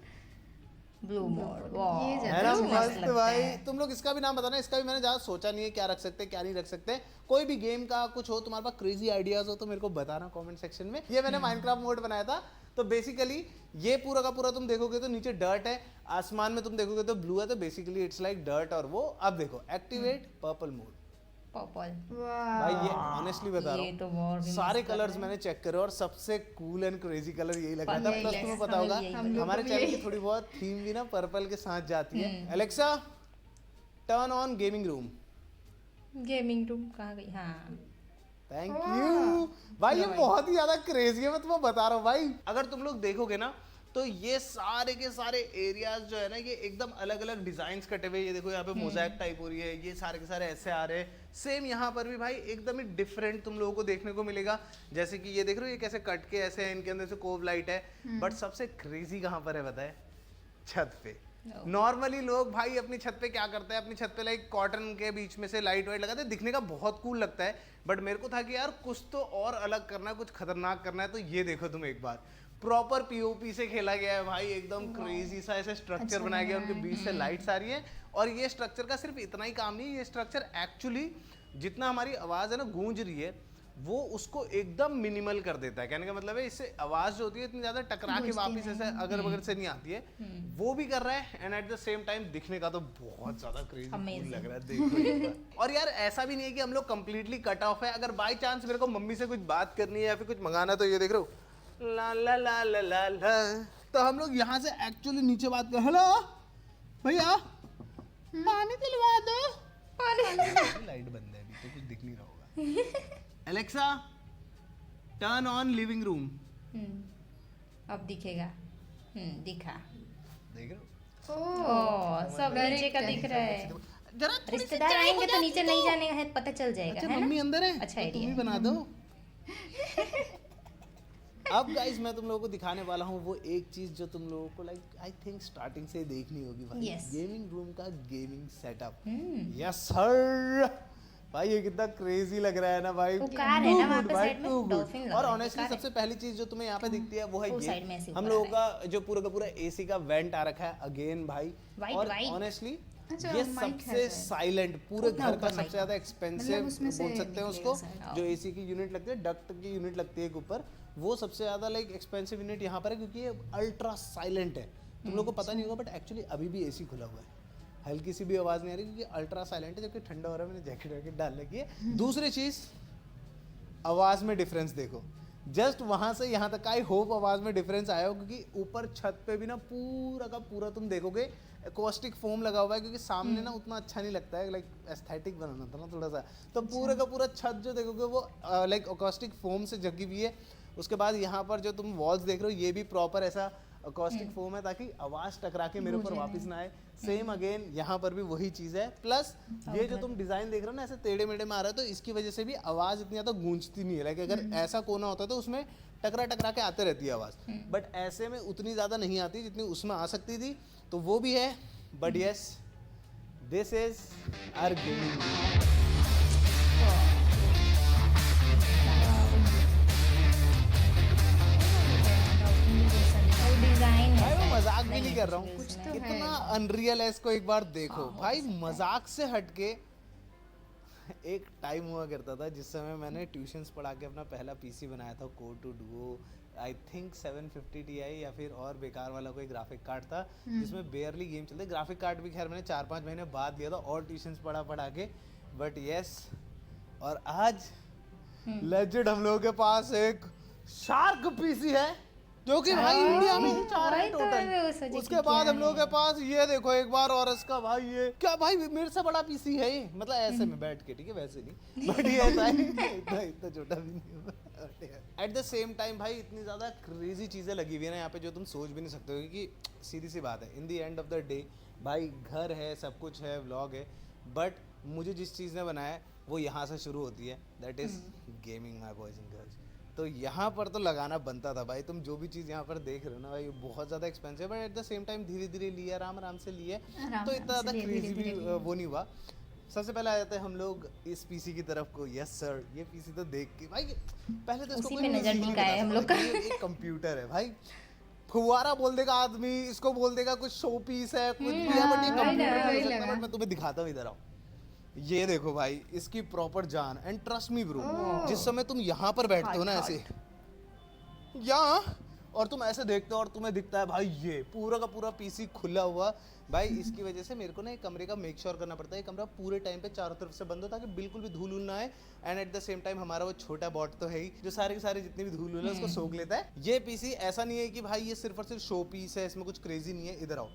blue mode, है ना मस्त भाई। तुम लोग इसका भी नाम बताना, इसका भी मैंने ज्यादा सोचा नहीं है क्या रख सकते क्या नहीं रख सकते। कोई भी गेम का कुछ हो, तुम्हारे पास क्रेजी आइडियाज हो तो मेरे को बताना कमेंट सेक्शन में। ये मैंने माइनक्राफ्ट मोड बनाया था, तो बेसिकली ये पूरा का पूरा तुम देखोगे तो नीचे डर्ट है, आसमान में तुम देखोगे तो ब्लू है, तो बेसिकली इट्स लाइक डर्ट। और वो अब देखो एक्टिवेट पर्पल मोड, पर्पल भाई ये ऑनेस्टली बता रहा हूँ सारे कलर्स मैंने चेक करे और सबसे कूल एंड क्रेजी कलर यही लग रहा था। प्लस तुम्हें पता होगा हमारे चैनल की थोड़ी बहुत थीम भी ना पर्पल के साथ जाती है। Alexa turn on gaming room. Gaming room कहाँ गई? हाँ थैंक यू भाई, ये बहुत ही ज्यादा क्रेजी है, मैं तुम्हें बता रहा हूँ भाई। अगर तुम लोग देखोगे ना तो ये सारे के सारे एरियाज जो है ना, ये एकदम अलग अलग डिजाइन्स कटे हुए। ये देखो यहाँ पे मोज़ैक टाइप हो रही है, ये सारे के सारे ऐसे आ रहे हैं। सेम यहाँ पर भी भाई एकदम ही डिफरेंट तुम लोगों को देखने को मिलेगा। जैसे कि ये देख रहे हो, ये कैसे कट के ऐसे है, इनके अंदर से कोव लाइट है। बट सबसे क्रेजी कहाँ पर है बताए? छत पे। नॉर्मली लोग भाई अपनी छत पे क्या करते हैं, अपनी छत पे लाइक कॉटन के बीच में से लाइट वाइट लगाते हैं, दिखने का बहुत कूल लगता है। बट मेरे को था कि यार कुछ तो और अलग करना है, कुछ खतरनाक करना है। तो ये देखो तुम एक बार, प्रॉपर पीओपी से खेला गया है भाई, एकदम क्रेजी सा ऐसे स्ट्रक्चर बनाया गया, उनके बीच से लाइट्स आ रही है। और ये स्ट्रक्चर का सिर्फ इतना ही काम नहीं, ये स्ट्रक्चर एक्चुअली जितना हमारी आवाज़ है ना गूंज रही है, वो उसको एकदम मिनिमल कर देता है। कहने का मतलब है इससे आवाज जो होती है इतनी ज्यादा टकरा के वापस ऐसे अगर बगल से नहीं आती है, वो भी कर रहा है। And at the same time दिखने का तो बहुत ज्यादा क्रेजी लग रहा है, देखो। और यार ऐसा भी नहीं है कि हम लोग कंप्लीटली कट ऑफ है। अगर बाय चांस मेरे को मम्मी से कुछ बात करनी है या फिर कुछ मंगाना, तो ये देख रहे हो, ला ला ला ला ला ला, तो हम लोग यहाँ से एक्चुअली नीचे बात कर, हेलो भैया पानी दिलवा दो। लाइट बंद है अभी तो कुछ दिख नहीं रहा होगा। Alexa turn on living room. अब दिखेगा। दिखा। देख रहे हो? ओ सब नीचे का दिख रहा है। जरा रिश्तेदार आएंगे तो नीचे नहीं जाने का है, पता चल जाएगा। अच्छा है ना? मम्मी अंदर है, अच्छा तो तुम ही आइडिया। बना दो। अब गाइस मैं तुम लोगों को दिखाने वाला हूँ वो एक चीज जो तुम लोगों को लाइक आई थिंक स्टार्टिंग से देखनी होगी भाई। Yes. गेमिंग रूम का गेमिंग सेटअप। यस सर भाई, ये कितना क्रेजी लग रहा है ना भाई। वो कार है ना वहाँ Too पे good, साइड में, too good. डॉल्फिन लग और रहा है, ऑनेस्टली कार है। सबसे पहली चीज जो तुम्हें यहाँ पे दिखती है वो है वो ये, साइड में ऐसे हम ऊपर लोगों आ का जो पूरा का पूरा एसी का वेंट आ रखा है अगेन भाई। White, और white. ऑनेस्टली अच्छा, ये mic सबसे है शायद। साइलेंट पूरे उतना घर का ऊपर सबसे mic ज्यादा है। एक्सपेंसिव मतलब उसमें से बोल सकते हैं निकलेगा उसको, शायद। जो एसी की यूनिट लगती है, डक्ट की यूनिट लगती है एक ऊपर, वो सबसे ज्यादा लाइक एक्सपेंसिव यूनिट यहाँ पर है क्योंकि ये अल्ट्रा साइलेंट है। तुम लोग को पता नहीं होगा बट एक्चुअली अभी भी एसी खुला हुआ है, हल्की सी भी आवाज नहीं आ रही क्योंकि अल्ट्रा साइलेंट है, जबकि ठंडा हो रहा है। मैंने जैकेट वैकेट डाल रखी है। दूसरी चीज, आवाज में डिफरेंस देखो, जस्ट वहां से यहाँ तक। आई होप आवाज में डिफरेंस आया हो क्योंकि ऊपर छत पे भी ना पूरा का पूरा तुम देखोगे एकॉस्टिक फोम लगा हुआ है, क्योंकि सामने ना उतना अच्छा नहीं लगता है, लाइक एस्थेटिक बनाना था ना थोड़ा सा, तो पूरा का पूरा छत जो देखोगे वो लाइक एकॉस्टिक फोम से जगी हुई है। उसके बाद यहाँ पर जो तुम वॉल्स देख रहे हो ये भी प्रॉपर ऐसा एकॉस्टिक फोम है ताकि आवाज टकरा के मेरे ऊपर वापस ना आए। सेम अगेन यहाँ पर भी वही चीज है। प्लस ये जो तुम डिजाइन देख रहे हो ना ऐसे टेढ़े मेढ़े में आ रहा है, तो इसकी वजह से भी आवाज इतनी ज्यादा गूंजती नहीं है। लाइक अगर ऐसा कोना होता तो उसमें टकरा टकरा के आते रहती है आवाज, बट ऐसे में उतनी ज्यादा नहीं आती जितनी उसमें आ सकती थी। तो वो भी है, but yes this is our gaming. Design भाई मैं मजाक भी नहीं कर रहा हूँ, कुछ तो इतना है। अनरियल है, इसको एक बार देखो भाई। मजाक से हटके एक टाइम हुआ करता था जिस समय मैंने ट्यूशन्स पढ़ा के अपना पहला पीसी बनाया था, Core two Duo, I think 750 Ti या फिर और बेकार वाला कोई ग्राफिक कार्ड था जिसमें बेयरली गेम चलते। ग्राफिक कार्ड भी खैर मैंने 4-5 महीने बाद लिया था और ट्यूशन्स पढ़ा के, बट यस। और आज लेजेंड हम लोगों के पास एक शार्क पीसी है जो कि भाई इंडिया में ही 4 है वही तो मैं वो टोटल। सोची उसके कि बाद क्या हम लोगों के पास ये देखो एक बार, और इसका भाई ये क्या भाई मेरे से बड़ा पीसी है ये, मतलब ऐसे में बैठ के, ठीक है वैसे नहीं, बट ये ऐसा है इतना छोटा भी नहीं होगा। एट द सेम टाइम भाई इतनी ज्यादा क्रेजी चीजें लगी हुई है ना यहाँ पे जो तुम सोच भी नहीं सकते हो, क्योंकि सीधी सी बात है, in the end of the day भाई घर है, सब कुछ है, व्लॉग है, बट मुझे जिस चीज़ ने बनाया है वो यहाँ से शुरू होती है, that is gaming my boys and girls. तो यहाँ पर तो लगाना बनता था भाई। तुम जो भी चीज़ यहाँ पर देख रहे हो ना भाई, बहुत ज़्यादा expensive, but at the same time धीरे धीरे लिए, आराम से लिए, तो इतना ज़्यादा क्रेजी भी वो नहीं हुआ। सबसे पहले आ जाते हैं हम लोग इस पीसी की तरफ को। यस सर, ये पीसी तो देख के भाई पहले तो इसको उसी कोई पे नजर नहीं टिका है बता हम सकता लोग का। कि ये एक कंप्यूटर है भाई। फुवारा बोल देगा आदमी, इसको बोल देगा कुछ शो पीस है, कुछ भी है, बट ये वही कंप्यूटर लगा, नहीं वही हो सकता। लगा। बट मैं तुम्हें दिखाता हूँ, इधर आओ। ये देखो भाई इसकी प्रॉपर जान, एंड ट्रस्ट मी ब्रो, जिस समय तुम यहाँ पर बैठते हो ना ऐसे यहाँ, और तुम ऐसे देखते हो और तुम्हें दिखता है भाई ये पूरा का पूरा पीसी खुला हुआ भाई। इसकी वजह से मेरे को ना एक कमरे का मेक श्योर करना पड़ता है, कमरा पूरे टाइम पे चारों तरफ से बंद हो ताकि बिल्कुल भी धूल ना आए। And at the same time हमारा वो छोटा बॉट तो है ही जो सारे के सारे जितनी भी धूल है उसको सोख लेता है। ये पीसी ऐसा नहीं है कि भाई ये सिर्फ और सिर्फ शो पीस है, इसमें कुछ क्रेजी नहीं है। इधर आओ,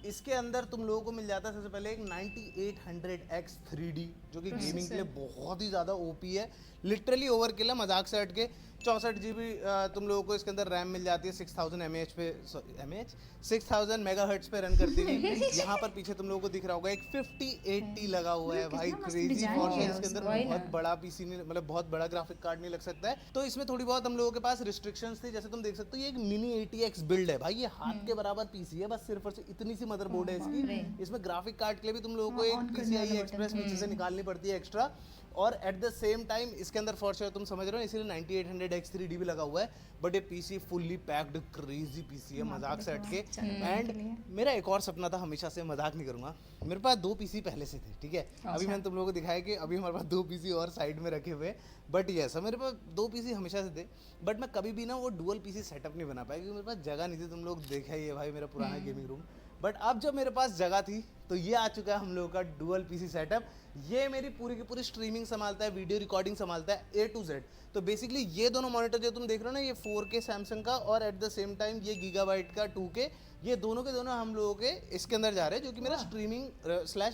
इसके अंदर तुम लोगों को मिल जाता है सबसे पहले एक 9800X 3D जो कि गेमिंग के लिए बहुत ही ज़्यादा ओपी है, लिटरली ओवरकिल है, मजाक से हट के। 64 GB तुम लोगों को इसके अंदर रैम मिल जाती है, 6000 mAh पे 6000 मेगाहर्ट्ज पे रन करती है। यहाँ पर पीछे तुम लोगों को दिख रहा होगा एक 5080 लगा हुआ है भाई, क्रेजी फॉर है इसके अंदर। वही ना। बहुत बड़ा पीसी नहीं, मतलब बहुत बड़ा ग्राफिक कार्ड नहीं लग सकता है, तो इसमें थोड़ी बहुत हम लोगों के पास रिस्ट्रिक्शंस थी। जैसे तुम देख सकते हो ये एक मिनी 80X बिल्ड है भाई, ये हाथ के बराबर पीसी है, बस सिर्फ और सिर्फ इतनी सी मदरबोर्ड है इसकी। इसमें ग्राफिक कार्ड के लिए भी तुम लोगों को एक PCI एक्सप्रेस नीचे से निकालनी पड़ती है एक्स्ट्रा, और एट द सेम टाइम इसके अंदर फॉर श्योर तुम समझ रहे हो इसीलिए 9800X 3D भी लगा हुआ है। बट ये PC fully packed crazy PC है, मजाक से हटके। एंड मेरा एक और सपना था, हमेशा से, मजाक नहीं करूंगा, मेरे पास 2 पीसी पहले से थे, ठीक है। अभी मैंने तुम लोगों को दिखाया कि अभी हमारे पास 2 पीसी और साइड में रखे हुए, बट यस मेरे पास 2 पीसी हमेशा से थे, बट मैं कभी भी ना वो डुअल पीसी सेटअप नहीं बना पाया क्योंकि मेरे पास जगह नहीं थी। तुम लोग देखा ही है भाई मेरा पुराना गेमिंग रूम, बट अब जब मेरे पास जगह थी तो ये आ चुका है हम लोगों का डुअल पीसी सेटअप। ये मेरी पूरी की पूरी स्ट्रीमिंग संभालता है, वीडियो रिकॉर्डिंग संभालता है A to Z। तो बेसिकली ये दोनों मॉनिटर जो तुम देख रहे हो ना, ये 4K सैमसंग का और एट द सेम टाइम ये गीगाबाइट का 2K, ये दोनों के दोनों हम लोगों के इसके अंदर जा रहे हैं, जो कि मेरा स्ट्रीमिंग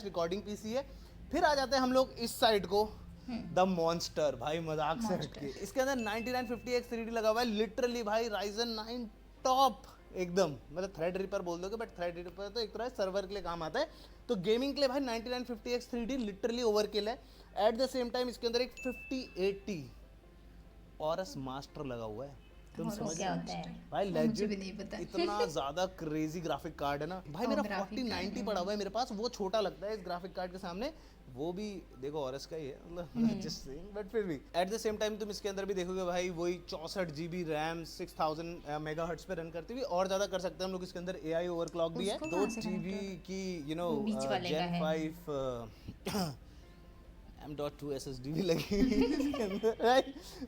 / रिकॉर्डिंग पीसी है। फिर आ जाते हैं हम लोग इस साइड को, द मॉन्स्टर भाई, मजाक से हटके। इसके अंदर 9950X 3D लगा हुआ है, लिटरली भाई Ryzen 9 टॉप एकदम, मतलब थ्रेड रिपर बोल दोगे, बट थ्रेड रिपर तो एक तरह सर्वर के लिए काम आता है। तो गेमिंग के लिए भाई 9950X 3D लिटरली ओवरकिल है। एट द सेम टाइम इसके अंदर एक 5080 ऑरस मास्टर लगा हुआ है, तुम समझ क्या होता है भाई, मुझे लेजेंड, भी नहीं पता। इतना ज्यादा क्रेजी ग्राफिक कार्ड है ना भाई। मेरा 4090 पड़ा हुआ है मेरे पास, वो छोटा लगता है इस ग्राफिक कार्ड के सामने, वो भी देखो ऑरस का ही है, मतलब जस्ट सेइंग, बट फिर भी एट द सेम टाइम तुम इसके अंदर भी देखोगे भाई वही 64 GB रैम 6000 मेगाहर्ट्ज पे रन करती हुई, और ज्यादा कर सकते हैं हम लोग। इसके अंदर AI ओवरक्लॉक भी है, 2 GB की Gen 5 M.2 SSD भी लगी हुई है इसके अंदर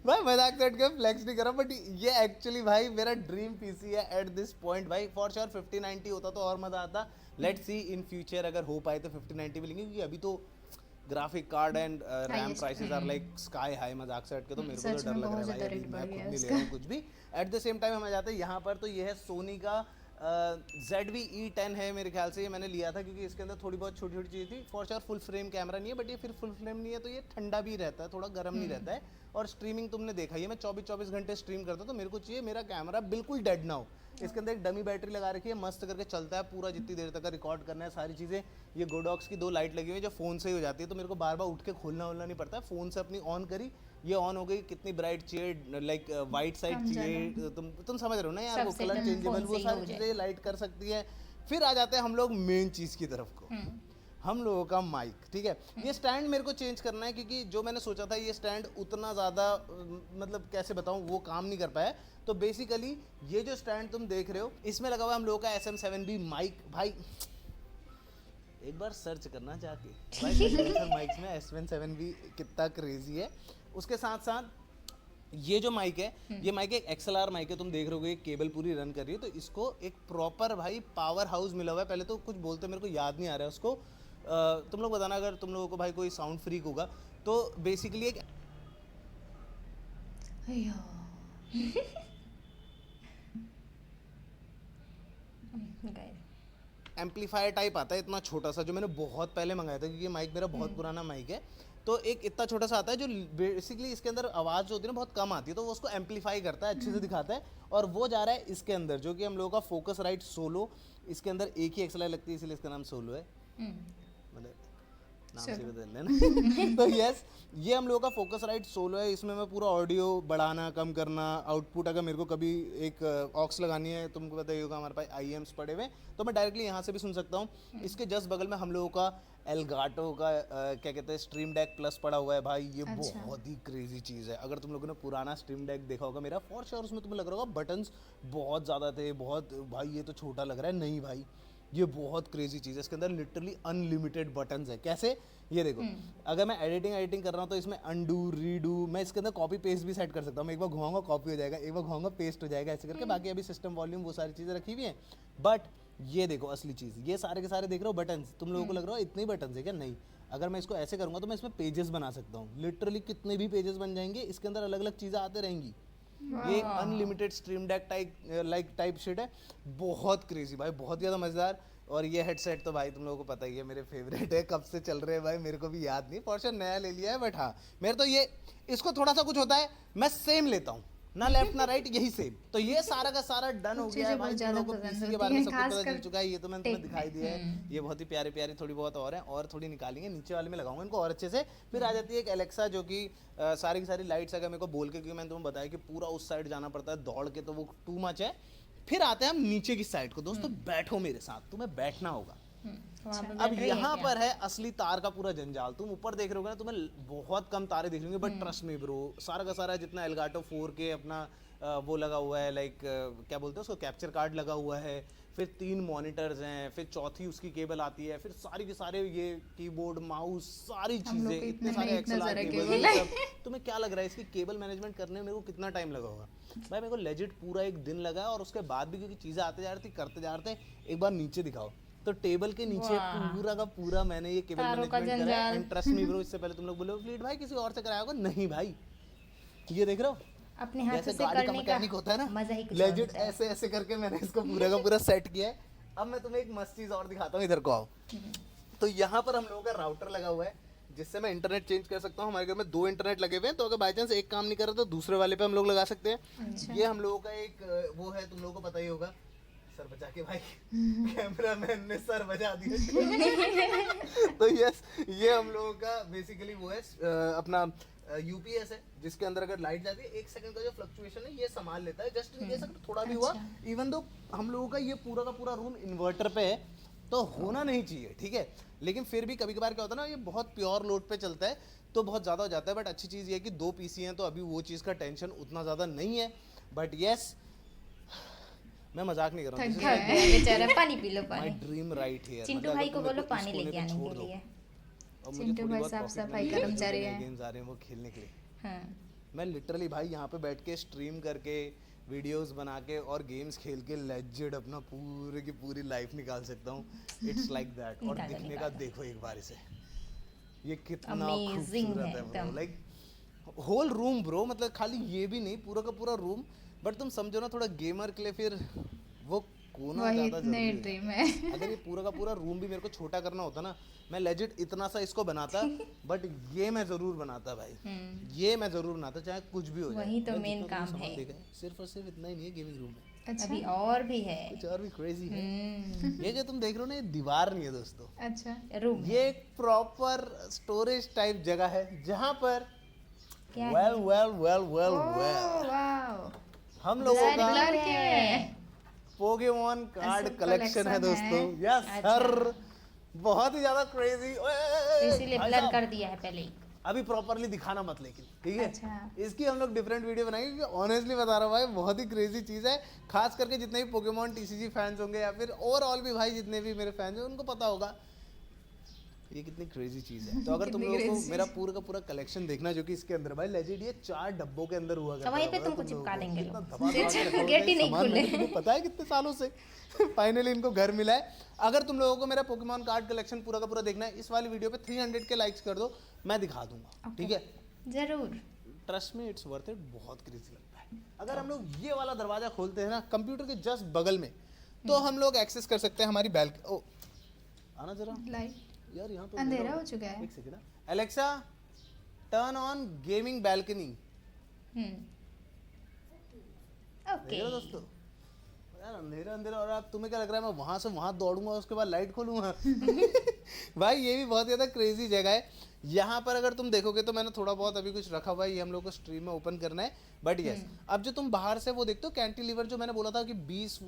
भाई मजाक से हटके फ्लेक्स नहीं कर रहा, बट ये एक्चुअली भाई मेरा ड्रीम पीसी है एट दिस पॉइंट भाई। फॉर श्योर 5090 होता तो और मजा आता। लेट्स सी इन फ्यूचर अगर हो पाए तो 5090 भी लेंगे, क्योंकि अभी तो graphic card and RAM prices are like sky high, मजाक से हटके तो मेरे को तो डर लग रहा है भाई, अभी मैं खुद नहीं ले रहा हूँ कुछ भी। एट द सेम टाइम हम आ जाते हैं यहाँ पर, तो ये है सोनी का ZV E10 है मेरे ख्याल से, ये मैंने लिया था क्योंकि इसके अंदर थोड़ी बहुत छोटी छोटी चीज़ थी। For sure full frame camera नहीं है, बट ये फिर फुल फ्रेम नहीं है तो ये ठंडा भी रहता है, थोड़ा गर्म नहीं रहता है। और स्ट्रीमिंग तुमने देखा ही है, मैं 24 घंटे स्ट्रीम करता हूँ, तो मेरे को चाहिए मेरा कैमरा बिल्कुल डेड ना हो। इसके अंदर एक डमी बैटरी लगा रखी है, मस्त करके चलता है पूरा, जितनी देर तक रिकॉर्ड करना है सारी चीज़ें। ये गोडॉक्स की 2 लाइट लगी हुई है जो फ़ोन से ही हो जाती है, तो मेरे को बार बार उठ के खोलना वोलना नहीं पड़ता है, फ़ोन से अपनी ऑन करी, ये ऑन हो गई। कितनी ब्राइट चाहिए, लाइक वाइट साइड चाहिए, तुम समझ रहे हो ना यार, वो कलर चेंजेबल, वो सारी चीज़ें लाइट कर सकती है। फिर आ जाते हैं हम लोग मेन चीज़ की तरफ को, हम लोगों का माइक, ठीक है। ये स्टैंड मेरे को चेंज करना है क्योंकि जो मैंने सोचा था ये स्टैंड उतना ज़्यादा, मतलब कैसे बताऊँ, वो काम नहीं कर पाया। तो बेसिकली ये जो स्टैंड तुम देख रहे हो, इसमें लगा हुआ हम लोगों का SM7B माइक। भाई एक बार सर्च करना जाके भाई माइक्स में SM7B कितना क्रेजी है। उसके साथ साथ ये जो माइक है, ये माइक एक XLR माइक है, तुम देख रहे हो केबल पूरी रन कर रही है, तो इसको एक प्रॉपर भाई पावर हाउस मिला हुआ है। पहले तो कुछ बोलते मेरे को याद नहीं आ रहा है उसको, तुम लोग बताना अगर तुम लोगों को भाई कोई साउंड फ्रीक होगा। तो बेसिकली एक एम्पलीफायर टाइप आता है, इतना छोटा सा, जो मैंने बहुत पहले मंगाया था क्योंकि ये माइक मेरा बहुत पुराना माइक है। तो एक इतना छोटा सा आता है जो बेसिकली इसके अंदर आवाज़ जो होती है ना बहुत कम आती है, तो वो उसको एम्पलीफाई करता है, अच्छे से दिखाता है, और वो जा रहा है इसके अंदर, जो कि हम लोगों का फोकस राइट सोलो। इसके अंदर एक ही XLR लगती है, इसलिए इसका नाम सोलो है, मतलब नाम से बदल लेना। तो यस, ये हम लोगों का फोकस राइट सोलो है। इसमें मैं पूरा ऑडियो बढ़ाना कम करना, आउटपुट अगर मेरे को कभी एक ऑक्स लगानी है, तुमको पता ही होगा हमारे पास IEMs पड़े हुए, तो मैं डायरेक्टली यहाँ से भी सुन सकता हूँ। इसके जस्ट बगल में हम लोगों का एलगाटो का क्या कहते हैं स्ट्रीम डेक प्लस पड़ा हुआ है भाई। ये बहुत ही क्रेजी चीज़ है। अगर तुम लोगों ने पुराना स्ट्रीम डेक देखा होगा मेरा, फॉर श्योर उसमें तुम्हें लग रहा होगा बटन्स बहुत ज़्यादा थे, बहुत भाई ये तो छोटा लग रहा है। नहीं भाई, ये बहुत क्रेजी चीज़ है। इसके अंदर लिटरली अनलिमिटेड बटन्स है। कैसे, ये देखो, अगर मैं एडिटिंग कर रहा हूँ तो इसमें अंडू रीडू, मैं इसके अंदर कॉपी पेस्ट भी सेट कर सकता हूँ। मैं एक बार घुमाऊंगा कॉपी हो जाएगा, एक बार घुमाऊंगा पेस्ट हो जाएगा, ऐसे करके। बाकी अभी सिस्टम वॉल्यूम वो सारी चीज़ें रखी हुई हैं। बट ये देखो असली चीज़, ये सारे के सारे देख रहे हो बटन्स, तुम लोगों को लग रहा हो इतने ही बटन्स है क्या? नहीं, अगर मैं इसको ऐसे करूँगा तो मैं इसमें पेजेस बना सकता हूँ। लिटरली कितने भी पेजेस बन जाएंगे, इसके अंदर अलग अलग चीज़ें आते रहेंगी। ये unlimited stream deck type shit है, बहुत क्रेजी भाई, बहुत ज़्यादा मज़ेदार। और ये हेडसेट तो भाई तुम लोगों को पता ही है मेरे फेवरेट है, कब से चल रहे हैं भाई मेरे को भी याद नहीं, फॉर श्योर नया ले लिया है, बट हाँ मेरे तो ये इसको थोड़ा सा कुछ होता है मैं सेम लेता हूँ, ना लेफ्ट ना राइट, यही सेम। तो ये सारा का सारा डन हो गया है भाई। तुम लोगों को पीसी के बारे में सब कुछ पता चल चुका है, ये तो मैंने तुम्हें दिखाई दिया है। ये बहुत ही प्यारे प्यारे थोड़ी बहुत और हैं, और थोड़ी निकालेंगे, नीचे वाले में लगाऊंगा इनको और अच्छे से। फिर आ जाती है एक एलेक्सा जो कि सारी की सारी लाइट्स अगर मेरे को बोल के, क्योंकि मैंने तुम्हें बताया कि पूरा उस साइड जाना पड़ता है दौड़ के, तो वो टू मच है। फिर आते हैं हम नीचे की साइड को। दोस्तों बैठो मेरे साथ, तुम्हें बैठना होगा। अब यहाँ पर है असली तार का पूरा जंजाल। तुम ऊपर देख रहे हो ना, तुम्हें बहुत कम तारे दिख रहे होंगे, बट ट्रस्ट मी ब्रो, सारा का सारा जितना एलगाटो 4K अपना वो लगा हुआ है, लाइक क्या बोलते हैं उसको, कैप्चर कार्ड लगा हुआ है, फिर 3 मॉनिटर्स हैं, फिर चौथी उसकी केबल आती है, फिर सारी के सारे ये कीबोर्ड माउस सारी चीजें, इतने सारे एक्सएलआर केबल। तुम्हें क्या लग रहा है इसकी केबल मैनेजमेंट करने में मेरे को कितना टाइम लगा होगा? भाई मेरे को लेजिट पूरा एक दिन लगा है, और उसके बाद भी क्योंकि चीजें आते जा रही थी करते जा रहे थे। एक बार नीचे दिखाओ तो टेबल के नीचे पूरा का पूरा मैंने ये केबल मैनेजमेंट करा है। एंड ट्रस्ट मी ब्रो, इससे पहले तुम लोग बोलो फ्लीट भाई किसी और से कराया होगा, नहीं भाई ये देख रहे हो अपने हाथ से गाड़ी का मैकेनिक होता है ना, लेजिट ऐसे ऐसे करके मैंने इसको पूरा का पूरा सेट किया है। अब मैं तुम्हें एक मस्त चीज और दिखाता हूँ, इधर को आओ। तो यहाँ पर हम लोगों का राउटर लगा हुआ है, जिससे मैं इंटरनेट चेंज कर सकता हूँ। हमारे घर में 2 इंटरनेट लगे हुए हैं, तो अगर बाई चांस एक काम नहीं कर रहा तो दूसरे वाले पे हम लोग लगा सकते हैं। ये हम लोगों का एक वो है, तुम लोगों को पता ही होगा, सर बचा के भाई कैमरामैन ने सर बजा दिया। तो यस, ये हम लोगों का बेसिकली वो है अपना यूपीएस है, जिसके अंदर अगर लाइट जाती है 1 सेकंड का जो फ्लक्चुएशन है ये संभाल लेता है। जस्ट इन केस अगर थोड़ा भी हुआ, इवन दो हम लोगों का ये पूरा का पूरा रूम इन्वर्टर पे है, तो होना नहीं चाहिए, ठीक है। लेकिन फिर भी कभी कभार क्या होता है ना, ये बहुत प्योर लोड पे चलता है तो बहुत ज़्यादा हो जाता है। बट अच्छी चीज़ ये है कि 2 पीसी हैं, तो अभी वो चीज़ का टेंशन उतना ज़्यादा नहीं है। बट यस, मैं मजाक नहीं कर रहा हूँ, बेचारा पानी पी लो, माय पानी। Dream right here. चिंटू भाई को बोलो पानी लेके आने के लिए। और मुझे चिंटू थोड़ी भाई बहुत साफ pocket सफाई money कर्मचारी जो हैं। गेम्स आ रहे हैं वो खेलने के लिए। हाँ। मैं लिटरली भाई यहाँ पे बैठ के स्ट्रीम करके वीडियोस बना के और गेम्स खेल के लेजिट अपना पूरे की पूरी लाइफ निकाल सकता हूँ। It's like that. और निकालो, दिखने का देखो एक बार इसे, ये कितना Amazing खूबसूरत है है ब्रो, एकदम। लाइक होल रूम ब्रो, मतलब खाली ये भी नहीं, पूरा का पूरा रूम। बट तुम समझो ना, थोड़ा गेमर के लिए फिर वो कोना वही ज़्यादा इतने जरूरी है। ड्रीम है। अगर ये पूरा का पूरा रूम भी मेरे को छोटा करना होता ना, मैं लेजिट इतना सा इसको बनाता। बट ये मैं जरूर बनाता भाई, ये मैं जरूर बनाता, चाहे कुछ भी हो जाए। वही तो मैं मेन जितना काम सामान है। देखा सिर्फ और सिर्फ इतना ही नहीं है गेमिंग रूम में, अच्छा अभी और भी है। कुछ और भी क्रेजी है। ये जो तुम देख रहे हो ना, ये दीवार नहीं है दोस्तों, अच्छा रूम ये एक प्रॉपर स्टोरेज टाइप जगह है, जहाँ पर क्या well well well well well wow, हम लोगों का ब्लर के पोकेमॉन कार्ड ऐसा कलेक्शन है collection दोस्तों। है। यस सर, बहुत ही ज्यादा क्रेजी। इसीलिए ब्लर कर दिया है पहले ही। अभी प्रॉपरली दिखाना मत, लेकिन ठीक है। अच्छा। इसकी हम लोग डिफरेंट वीडियो बनाएंगे, क्योंकि ऑनेस्टली बता रहा हूँ भाई, बहुत ही क्रेजी चीज़ है। खास करके जितने भी पोकेमॉन टीसीजी फैंस होंगे, या फिर ओवरऑल भी भाई जितने भी मेरे फैंस हैं, उनको पता होगा ये कितनी क्रेजी चीज़ है। तो अगर तुम लोगों को मेरा पूरा का पूरा कलेक्शन देखना, जो कि इसके अंदर भाई लेजिट ये 4 डब्बों के अंदर हुआ करता वहीं पे था, तुमको तुम लोगों चिपका को देंगे कितना लोग। धमाका लगा के गेट ही नहीं सामान खुले। मैंने तुम्हें पता है कितने सालों से फाइनली इनको घर मिला है। अगर तुम लोगों को मेरा पोकेमॉन कार्ड कलेक्शन पूरा का पूरा देखना है, इस वाली वीडियो पे 300 के लाइक्स कर दो, मैं दिखा दूंगा, ठीक है। जरूर। ट्रस्ट में इट्स वर्थ इट, बहुत क्रेजी लगता है। अगर हम लोग ये वाला दरवाजा खोलते हैं ना कंप्यूटर के जस्ट बगल में, तो हम लोग एक्सेस कर सकते हैं हमारी बैल्कनी। ओ आना जरा लाइट यार, यहाँ तो अंधेरा हो चुका है। एक second, Alexa turn on gaming balcony. Okay. दोस्तों यार अंधेरा अंधेरा, और आप तुम्हें क्या लग रहा है मैं वहां से वहां दौड़ूंगा उसके बाद लाइट खोलूंगा? भाई ये भी बहुत ज्यादा क्रेजी जगह है। यहाँ पर अगर तुम देखोगे तो मैंने थोड़ा बहुत अभी कुछ रखा हुआ है, ये हम लोग को स्ट्रीम में ओपन करना है। बट यस, अब जो तुम बाहर से वो देखते हो कैंटिलीवर, जो मैंने बोला था कि 20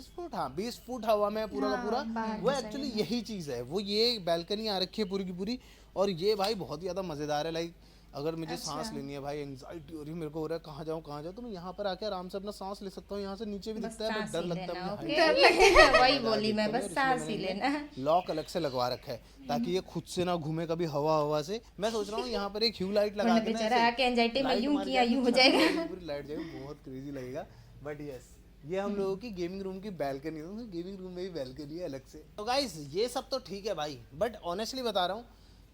फुट हाँ 20 फुट हवा में पूरा का पूरा, वो एक्चुअली यही चीज़ है। वो ये बैल्कनी आ रखी है पूरी की पूरी, और ये भाई बहुत ही ज़्यादा मज़ेदार है। लाइक अगर मुझे सांस लेनी है भाई, एंग्जाइटी हो रही है मेरे को, हो रहा है कहाँ जाऊँ कहाँ जाऊँ, तो मैं यहाँ पर आके आराम से अपना सांस ले सकता हूँ। यहाँ से नीचे भी दिखता है, बट डर लगता है मुझे। वही बोली मैं, बस सांस ही लेना। लॉक अलग से लगवा रखा है ताकि ये खुद से ना घूमे कभी हवा से। मैं सोच रहा हूँ यहाँ पर एक ह्यू लाइट लगा के ना, बेचारा आके एंजाइटी में लाइट यूं मार किया के यूं हो जाएगा। पूरी लाइट जाएगी, बहुत क्रेजी लगेगा। बट यस, ये हम लोगों की गेमिंग रूम की बैल्कनी है। गेमिंग रूम में भी बैल्कनी है अलग से। तो गाइस ये सब तो ठीक है भाई, बट ऑनेस्टली बता रहा हूँ,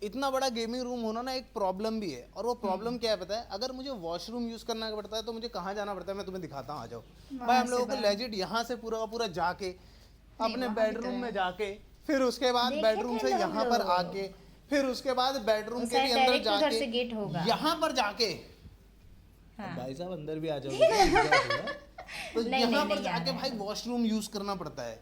इतना बड़ा गेमिंग रूम होना ना एक प्रॉब्लम भी है। और वो प्रॉब्लम क्या है पता है? अगर मुझे वॉशरूम यूज करना पड़ता है तो मुझे कहाँ जाना पड़ता है, मैं तुम्हें दिखाता हूँ, आ जाओ भाई। हम लोगों को लेजिट यहाँ से पूरा का पूरा जाके अपने वहाँ भी तो बेडरूम है। में जाके, फिर उसके बाद देखे बेडरूम थे से लोग यहाँ पर लोग। आके, फिर उसके बाद बेडरूम उस के भी साइड अंदर direct उधर से जाके, गेट होगा। यहाँ पर जाके, हाँ। अब भाई साहब अंदर भी आ जाओगे तो दिक्कत होगा। तो नहीं, यहाँ नहीं, पर नहीं जाके आना भाई है। वॉशरूम यूज करना पड़ता है।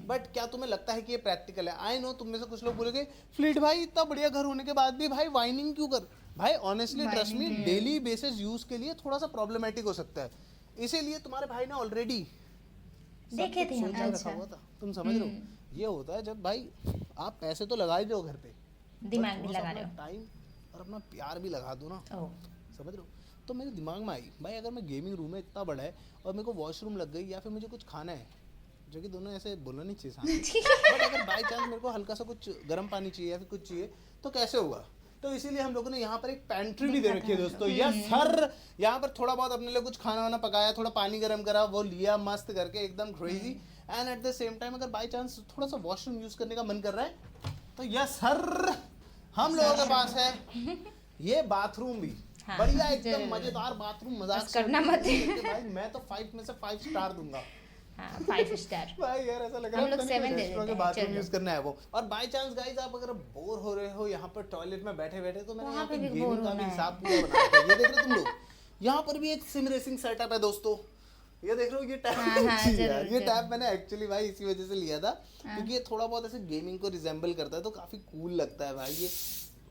बट क्या तुम्हें लगता है कि ये प्रैक्टिकल है? आई नो तुम में से कुछ लोग बोलोगे फ्लीट भाई इतना बढ़िया घर होने के बाद भी भाई वाइनिंग क्यों कर? भाई honestly trust me, daily basis use के लिए थोड़ा सा प्रॉब्लमेटिक हो सकता है, इसीलिए तुम्हारे भाई ने ऑलरेडी देखे थे हम। सोच के रखा हुआ था। तुम समझ रहे हो? ये होता है जब भाई आप पैसे तो लगा ही दो घर पे, दिमाग भी लगा रहे हो। टाइम और अपना प्यार भी लगा दो ना, ओह, समझ रहे हो? तो मेरे दिमाग में आई भाई अगर मैं गेमिंग रूम में इतना बड़ा है और मेरे को वॉशरूम लग गई या फिर मुझे कुछ खाना है, जो कि दोनों ऐसे बोलना नहीं चाहिए सामने, बट अगर बाई चांस मेरे को हल्का सा कुछ गर्म पानी चाहिए या फिर कुछ चाहिए तो कैसे होगा? तो इसीलिए हम लोगों ने यहाँ पर एक पैंट्री भी दे रखी है दोस्तों। यस सर, यहाँ पर थोड़ा बहुत अपने लिए कुछ खाना वाना पकाया, थोड़ा पानी गर्म करा, वो लिया मस्त करके एकदम crazy. And at the same time अगर बाई चांस थोड़ा सा वॉशरूम यूज करने का मन कर रहा है तो यस सर, हम लोगों के पास है ये बाथरूम भी। हाँ, बढ़िया एकदम जरूर। मजेदार बाथरूम, मजाक बस करना मत। भाई मैं तो 5 में से 5 स्टार दूंगा। हाँ 5 स्टार। भाई यार ऐसा लग रहा हम है लोग पता नहीं 7 कोई दे रेस्टोरेंट देते के हैं, बाथरूम चलो। यूज करना है वो। और बाय चांस गाइस आप अगर बोर हो रहे हो यहाँ पर टॉयलेट में बैठे बैठे, तो मैंने वहाँ यहाँ पे पे भी गेमिंग बोर का होना भी है। हिसाब पूरा बना रखा है। ये देख रहे हो तुम लोग, यहाँ पर भी एक सिम रेसिंग सेटअप है दोस्तों। ये देख रहे हो ये टैब हाँ, हाँ, जी जरूर, यार, ये जरूर। टैब मैंने एक्चुअली भाई इसी वजह से लिया था क्योंकि ये थोड़ा बहुत ऐसे गेमिंग को रिजेंबल करता है, तो काफी कूल लगता है भाई। ये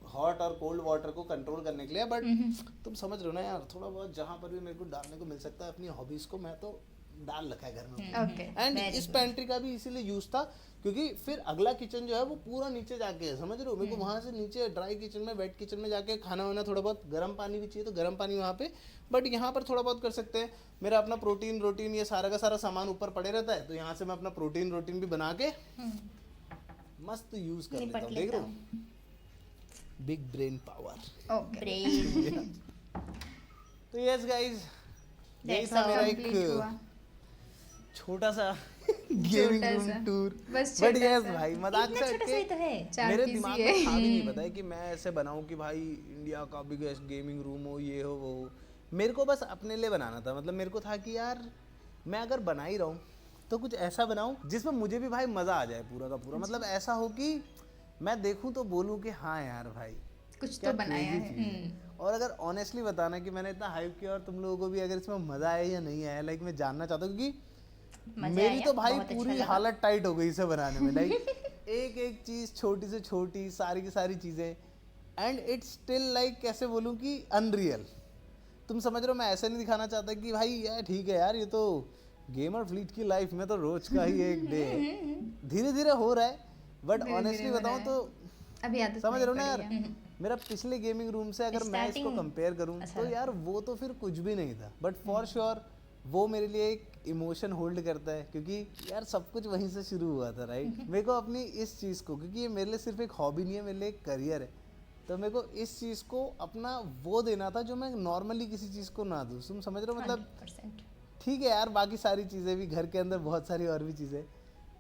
हॉट और कोल्ड वाटर को कंट्रोल करने के लिए, बट तुम समझ रहे हो ना यार, थोड़ा बहुत जहाँ पर भी मेरे को डालने को मिल सकता है अपनी हॉबीज को, मैं तो डाल रखा है घर में। ओके। एंड Very इस good. पेंट्री का भी इसीलिए यूज था क्योंकि फिर अगला किचन जो है वो पूरा नीचे जाके है, समझ रहे हो? मेरे को वहां से नीचे ड्राई किचन में, वेट किचन में जाके खाना वाना, थोड़ा बहुत गर्म पानी भी चाहिए तो गर्म पानी वहाँ पे, बट यहाँ पर थोड़ा बहुत कर सकते हैं। मेरा अपना प्रोटीन ये सारा का सारा सामान ऊपर पड़े रहता है, तो यहाँ से मैं अपना प्रोटीन भी बना के मस्त यूज कर लेता हूँ। निपट देख लेता रहे हो, big brain power. Okay, brain. तो यस गाइज, यही That's था all. मेरा कंप्लीट हुआ। एक छोटा सा गेमिंग छोटा रूम सा। टूर। बस बट छोटा यस सा। भाई मजाक इतना से छोटा सा हटके ही तो है। 4 मेरे PC दिमाग है। में था भी नहीं पता है कि मैं ऐसे बनाऊं कि भाई इंडिया का बिगेस्ट गेमिंग रूम हो, ये हो वो हो। मेरे को बस अपने लिए बनाना था, मतलब मेरे को था कि यार मैं अगर बना ही रहा हूँ तो कुछ ऐसा बनाऊं जिसमें मुझे भी भाई मजा आ जाए पूरा का पूरा, मतलब ऐसा हो कि मैं देखूं तो बोलूं कि हाँ यार भाई कुछ क्या तो बनाया crazy है। चीज़ है। और अगर ऑनेस्टली बताना कि मैंने इतना हाइप किया और तुम लोगों को भी अगर इसमें मजा आया या नहीं आया, लाइक मैं जानना चाहता हूँ क्योंकि मजा मेरी आया, तो भाई बहुत अच्छा पूरी लगा। हालत टाइट हो गई इसे बनाने में। लाइक एक एक चीज छोटी से छोटी, सारी की सारी चीजें, एंड इट्स स्टिल लाइक कैसे बोलूँ कि अनरियल। तुम समझ रहे हो, मैं ऐसे नहीं दिखाना चाहता कि भाई यार ठीक है यार ये तो गेमर फ्लीट की लाइफ में तो रोज का ही एक डे है। धीरे धीरे हो रहा है, बट धीरे-धीरे ऑनेस्टली हो बताऊं रहा तो अभी आदत समझ नहीं रहे हो ना यार, पड़ी है। मेरा पिछले गेमिंग रूम से अगर मैं इसको Starting कंपेयर करूं अच्छा तो यार वो तो फिर कुछ भी नहीं था, बट फॉर श्योर वो मेरे लिए एक इमोशन होल्ड करता है क्योंकि यार सब कुछ वहीं से शुरू हुआ था, राइट? मेरे को अपनी इस चीज़ को, क्योंकि ये मेरे लिए सिर्फ एक हॉबी नहीं है, मेरे लिए एक करियर है, तो मेरे को इस चीज़ को अपना वो देना था जो मैं नॉर्मली किसी चीज़ को ना दूँ। तुम समझ रहे हो? मतलब 100%। ठीक है यार बाकी सारी चीज़ें भी, घर के अंदर बहुत सारी और भी चीज़ें,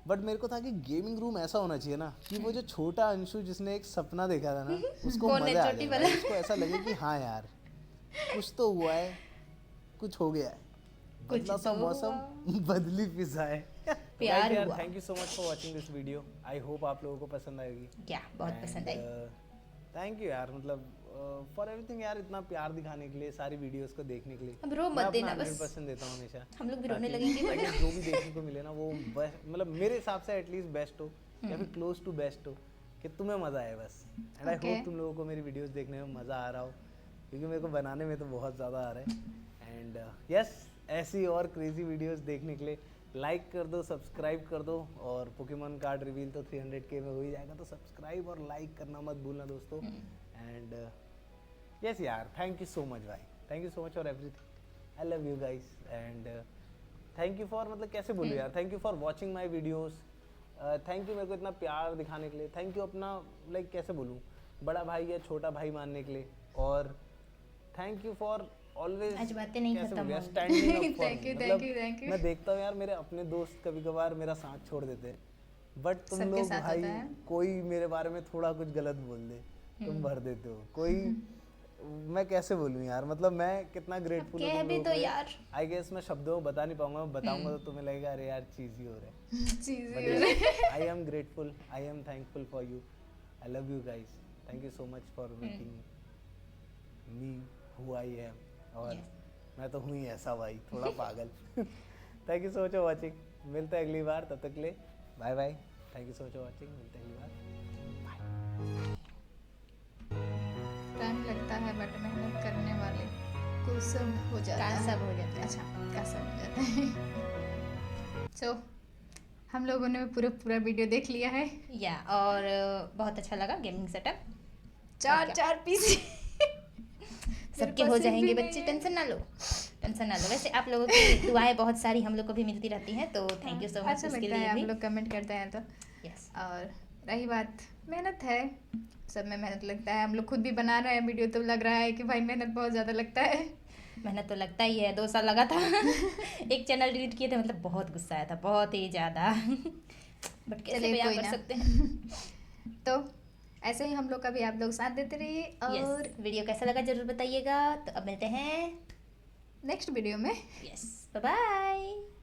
बट मेरे को था कि गेमिंग रूम ऐसा होना चाहिए ना कि वो जो छोटा अंशु जिसने एक सपना देखा था ना उसको कौन है मजा आ छोटी जाए वाला? भाई, उसको ऐसा लगे कि हाँ यार कुछ तो हुआ है, कुछ हो गया है, कुछ बदला सा तो मौसम बदली फिजा है। प्यार हुआ। Thank you so much for watching this video. I hope आप लोगों को पसंद आएगी। क्या बहुत पसंद आई। थैंक यू यार, मतलब फॉर एवरीथिंग यार, इतना प्यार दिखाने के लिए, सारी वीडियोस को देखने के लिए। अब रो मत देना बस। 100% देता हूँ हमेशा। हम लोग भी रोने ताकि लगेंगे बट जो भी देखने को मिले ना वो मतलब मेरे हिसाब से एटलीस्ट बेस्ट हो या फिर क्लोज टू बेस्ट हो, कि तुम्हें मजा आए बस। And I Okay. होप तुम लोगों को मेरी वीडियोस देखने में मजा आ रहा हो, क्योंकि मेरे को बनाने में तो बहुत ज़्यादा आ रहा है। एंड यस, ऐसी और क्रेजी वीडियोस देखने के लिए लाइक कर दो, सब्सक्राइब कर दो, और पोकेमॉन कार्ड रिवील तो 300K में हो ही जाएगा, तो सब्सक्राइब और लाइक करना मत भूलना दोस्तों। एंड यस यार, थैंक यू सो मच भाई, thank you so much for everything. I love you guys and thank you for, मतलब कैसे बोलूँ यार, thank you for watching my videos. Thank you मेरे को इतना प्यार दिखाने के लिए, थैंक यू अपना लाइक कैसे बोलूँ, बड़ा भाई या छोटा भाई मानने के लिए, और थैंक यू फॉर ऑलवेज आज बातें नहीं खत्म होंगी। Standing up for Thank you, me. thank you, thank you. मैं देखता हूँ यार मेरे अपने दोस्त कभी कभार मेरा साथ छोड़ देते हैं, बट तुम सबके लोग साथ भाई होता है। कोई मेरे बारे में थोड़ा कुछ गलत बोल दे तुम भर देते हो, कोई मैं कैसे बोलूं यार, मतलब मैं कितना ग्रेटफुल कह भी तो यार। आई गेस मैं शब्दों में बता नहीं पाऊंगा, मैं बताऊंगा तो तुम्हें लगेगा अरे यार चीज ही हो रहा है। चीज़ I am grateful, I am thankful for you, I love you guys, thank you so much for making me who I am. और मैं तो हूँ ही ऐसा भाई, थोड़ा पागल। Thank you so much for watching, मिलते हैं अगली बार, तब तक के लिए bye bye. Thank you so much for watching, मिलते हैं अगली बार। टाइम लगता है बट मेहनत करने वाले को सब हो जाता है। सब हो जाता है। अच्छा का सब हो जाता है। सो हम लोगों ने पूरा वीडियो देख लिया है। या और बहुत अच्छा लगा गेमिंग सेटअप। चार पीस सबके हो जाएंगे बच्चे, टेंशन ना लो, टेंशन ना लो। वैसे आप लोगों की दुआएं बहुत सारी हम लोग को भी मिलती रहती हैं, तो थैंक यू सो मच अच्छा उसके लगता है लिए आप भी। लोग कमेंट करते हैं तो। यस और रही बात, मेहनत है, सब में मेहनत लगता है। हम लोग खुद भी बना रहे हैं वीडियो तो लग रहा है कि भाई मेहनत बहुत ज़्यादा लगता है। मेहनत तो लगता ही है, 2 साल लगा था। एक चैनल डिलीट किए थे, मतलब बहुत गुस्सा आया था, बहुत ही ज़्यादा। बट कैसे चलिए, बयां कोई कर ना। सकते हैं। तो ऐसे ही हम लोग का भी आप लोग साथ देते रहिए और यस, वीडियो कैसा लगा जरूर बताइएगा। तो अब मिलते हैं नेक्स्ट वीडियो में। Yes, bye bye.